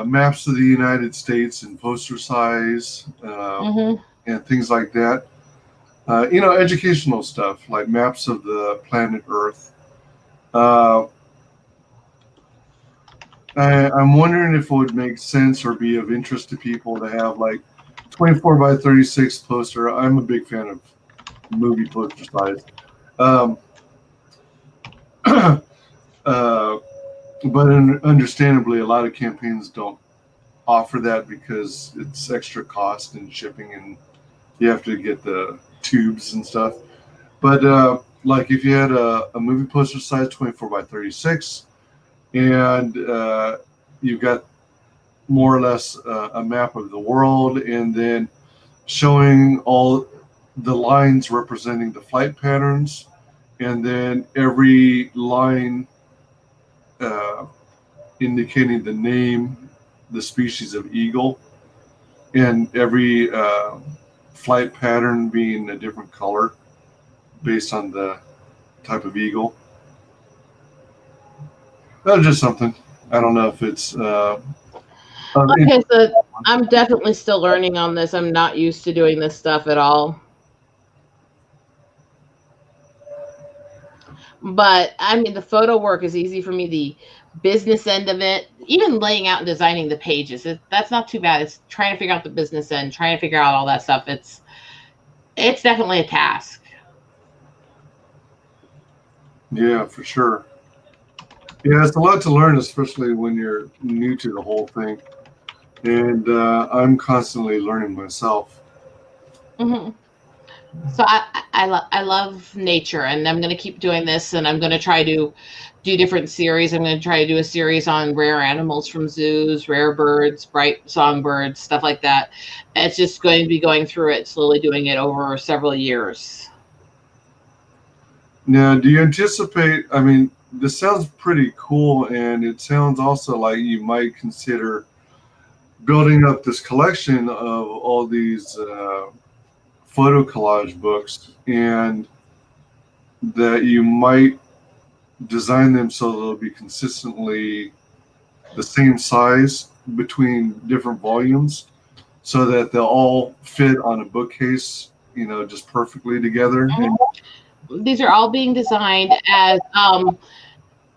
maps of the United States in poster size and things like that. Educational stuff like maps of the planet Earth. I'm wondering if it would make sense or be of interest to people to have like 24 by 36 poster. I'm a big fan of movie poster size. But understandably, a lot of campaigns don't offer that because it's extra cost and shipping, and you have to get the tubes and stuff. But like if you had a movie poster size 24 by 36, and you've got more or less a map of the world, and then showing all the lines representing the flight patterns, and then every line indicating the name, the species of eagle, and every flight pattern being a different color based on the type of eagle. That's just something. I don't know if it's. Okay, so I'm definitely still learning on this. I'm not used to doing this stuff at all. But I mean, the photo work is easy for me. The business end of it, even laying out and designing the pages, that's not too bad. It's trying to figure out the business end, trying to figure out all that stuff. It's definitely a task. Yeah, for sure. Yeah, it's a lot to learn, especially when you're new to the whole thing. And I'm constantly learning myself. Mm-hmm. So I love nature, and I'm going to keep doing this, and I'm going to try to do different series. I'm going to try to do a series on rare animals from zoos, rare birds, bright songbirds, stuff like that. It's just going to be going through it, slowly doing it over several years. Now, do you anticipate? I mean, this sounds pretty cool, and it sounds also like you might consider building up this collection of all these photo collage books, and that you might design them so they'll be consistently the same size between different volumes, so that they'll all fit on a bookcase, just perfectly together. These are all being designed as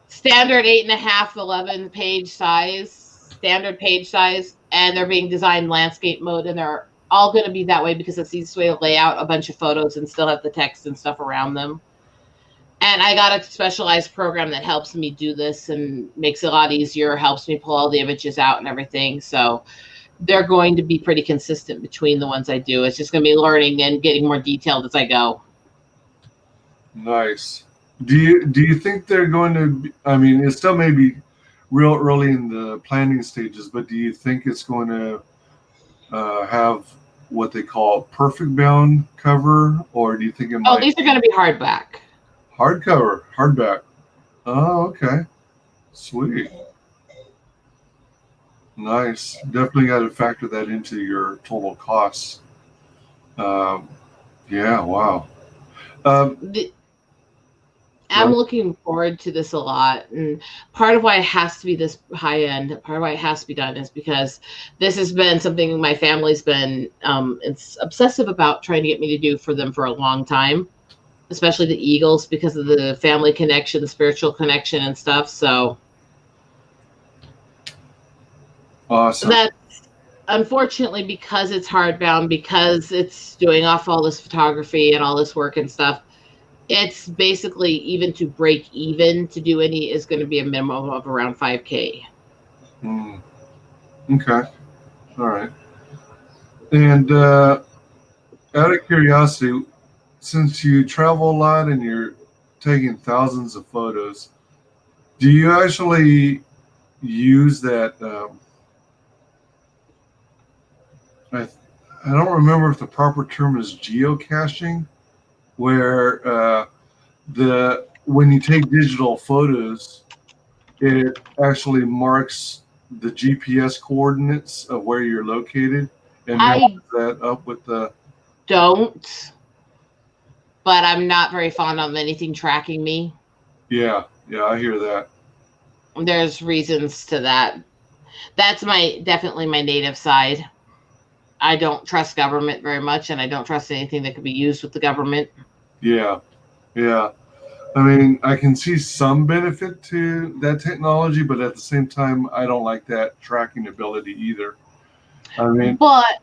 standard 8.5, 11 page size, standard page size, and they're being designed landscape mode, and they're all going to be that way because it's the easiest way to lay out a bunch of photos and still have the text and stuff around them. And I got a specialized program that helps me do this and makes it a lot easier, helps me pull all the images out and everything. So they're going to be pretty consistent between the ones I do. It's just going to be learning and getting more detailed as I go. Nice. Do you think they're going to be, I mean, it still may be real early in the planning stages, but do you think it's going to have what they call perfect bound cover, or do you think it might? Oh, these are going to be hardback. Hardback. Oh, okay. Sweet. Nice. Definitely got to factor that into your total costs. Yeah, wow. I'm looking forward to this a lot. And part of why it has to be this high end, part of why it has to be done is because this has been something my family's been it's obsessive about trying to get me to do for them for a long time, especially the Eagles, because of the family connection, the spiritual connection and stuff. So awesome. That's unfortunately because it's hardbound, because it's doing off all this photography and all this work and stuff. It's basically even to break even to do any is going to be a minimum of around $5,000. Okay. All right. And out of curiosity, since you travel a lot and you're taking thousands of photos, do you actually use that? I don't remember if the proper term is geocaching, where when you take digital photos, it actually marks the GPS coordinates of where you're located and matches that up with the. Don't, but I'm not very fond of anything tracking me. Yeah, I hear that. There's reasons to that. That's definitely my native side. I don't trust government very much, and I don't trust anything that could be used with the government. Yeah. I mean, I can see some benefit to that technology, but at the same time, I don't like that tracking ability either. I mean, but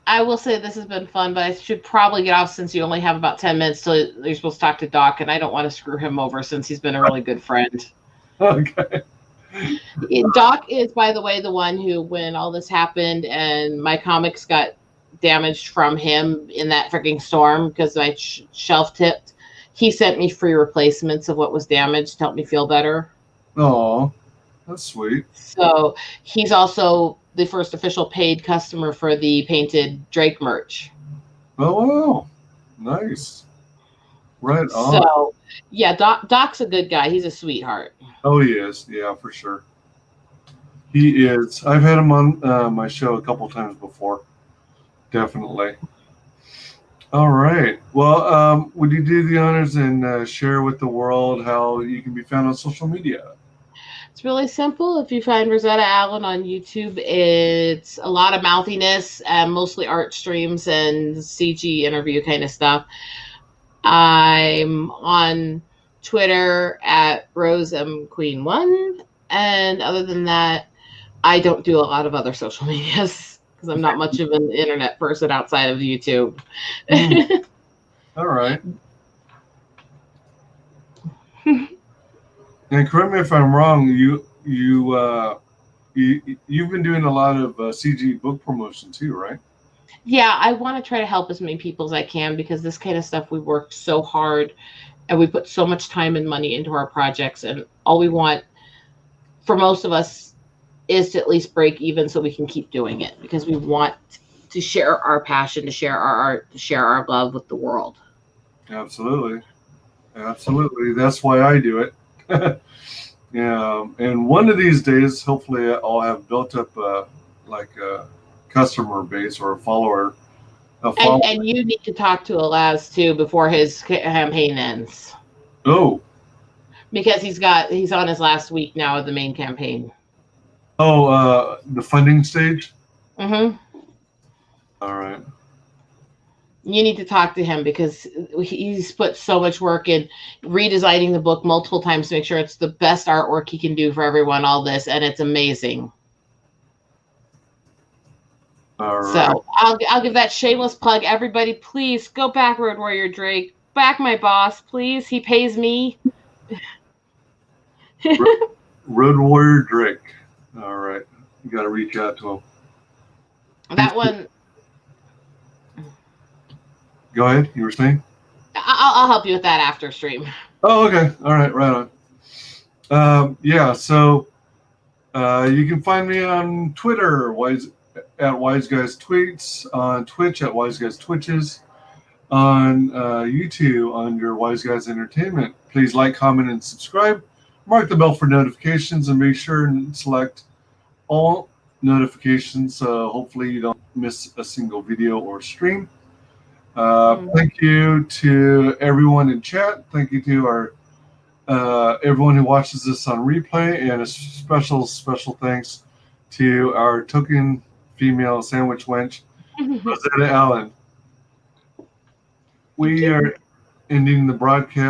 I will say this has been fun, but I should probably get off since you only have about 10 minutes till you're supposed to talk to Doc, and I don't want to screw him over since he's been a really good friend. Okay. Doc is, by the way, the one who, when all this happened and my comics got damaged from him in that freaking storm because my shelf tipped, he sent me free replacements of what was damaged to help me feel better. Oh, that's sweet. So he's also the first official paid customer for the painted Drake merch. Oh, wow. Nice. Right on. So, yeah, Doc's a good guy. He's a sweetheart. Oh, he is. Yeah, for sure. He is. I've had him on my show a couple times before. Definitely. All right. Well, would you do the honors and share with the world how you can be found on social media? It's really simple. If you find Rosetta Allen on YouTube, it's a lot of mouthiness, mostly art streams and CG interview kind of stuff. I'm on Twitter at RoseMQueen1. And other than that, I don't do a lot of other social medias because I'm not much of an internet person outside of YouTube. All right. And correct me if I'm wrong. You've been doing a lot of CG book promotion too, right? Yeah, I want to try to help as many people as I can because this kind of stuff, we work so hard and we put so much time and money into our projects, and all we want for most of us is to at least break even so we can keep doing it because we want to share our passion, to share our art, to share our love with the world. Absolutely. That's why I do it. Yeah, and one of these days, hopefully, I'll have built up like a customer base or a follower. And you need to talk to Alaz too before his campaign ends. Oh. Because he's on his last week now of the main campaign. Oh, the funding stage? Mm-hmm. All right. You need to talk to him because he's put so much work in redesigning the book multiple times to make sure it's the best artwork he can do for everyone, all this, and it's amazing. All right. So I'll give that shameless plug. Everybody, please go back Road Warrior Drake. Back my boss, please. He pays me. Road Warrior Drake. All right. You got to reach out to him. That one. Go ahead. You were saying? I'll help you with that after stream. Oh, okay. All right. Right on. Yeah. So you can find me on Twitter, at WyzGyz Tweets, on Twitch at WyzGyz Twitches, on YouTube under WyzGyz Entertainment. Please like, comment, and subscribe. Mark the bell for notifications and make sure and select all notifications. Hopefully you don't miss a single video or stream. Thank you to everyone in chat. Thank you to our everyone who watches this on replay, and a special thanks to our token female sandwich wench, Rosetta Allen. We are ending the broadcast.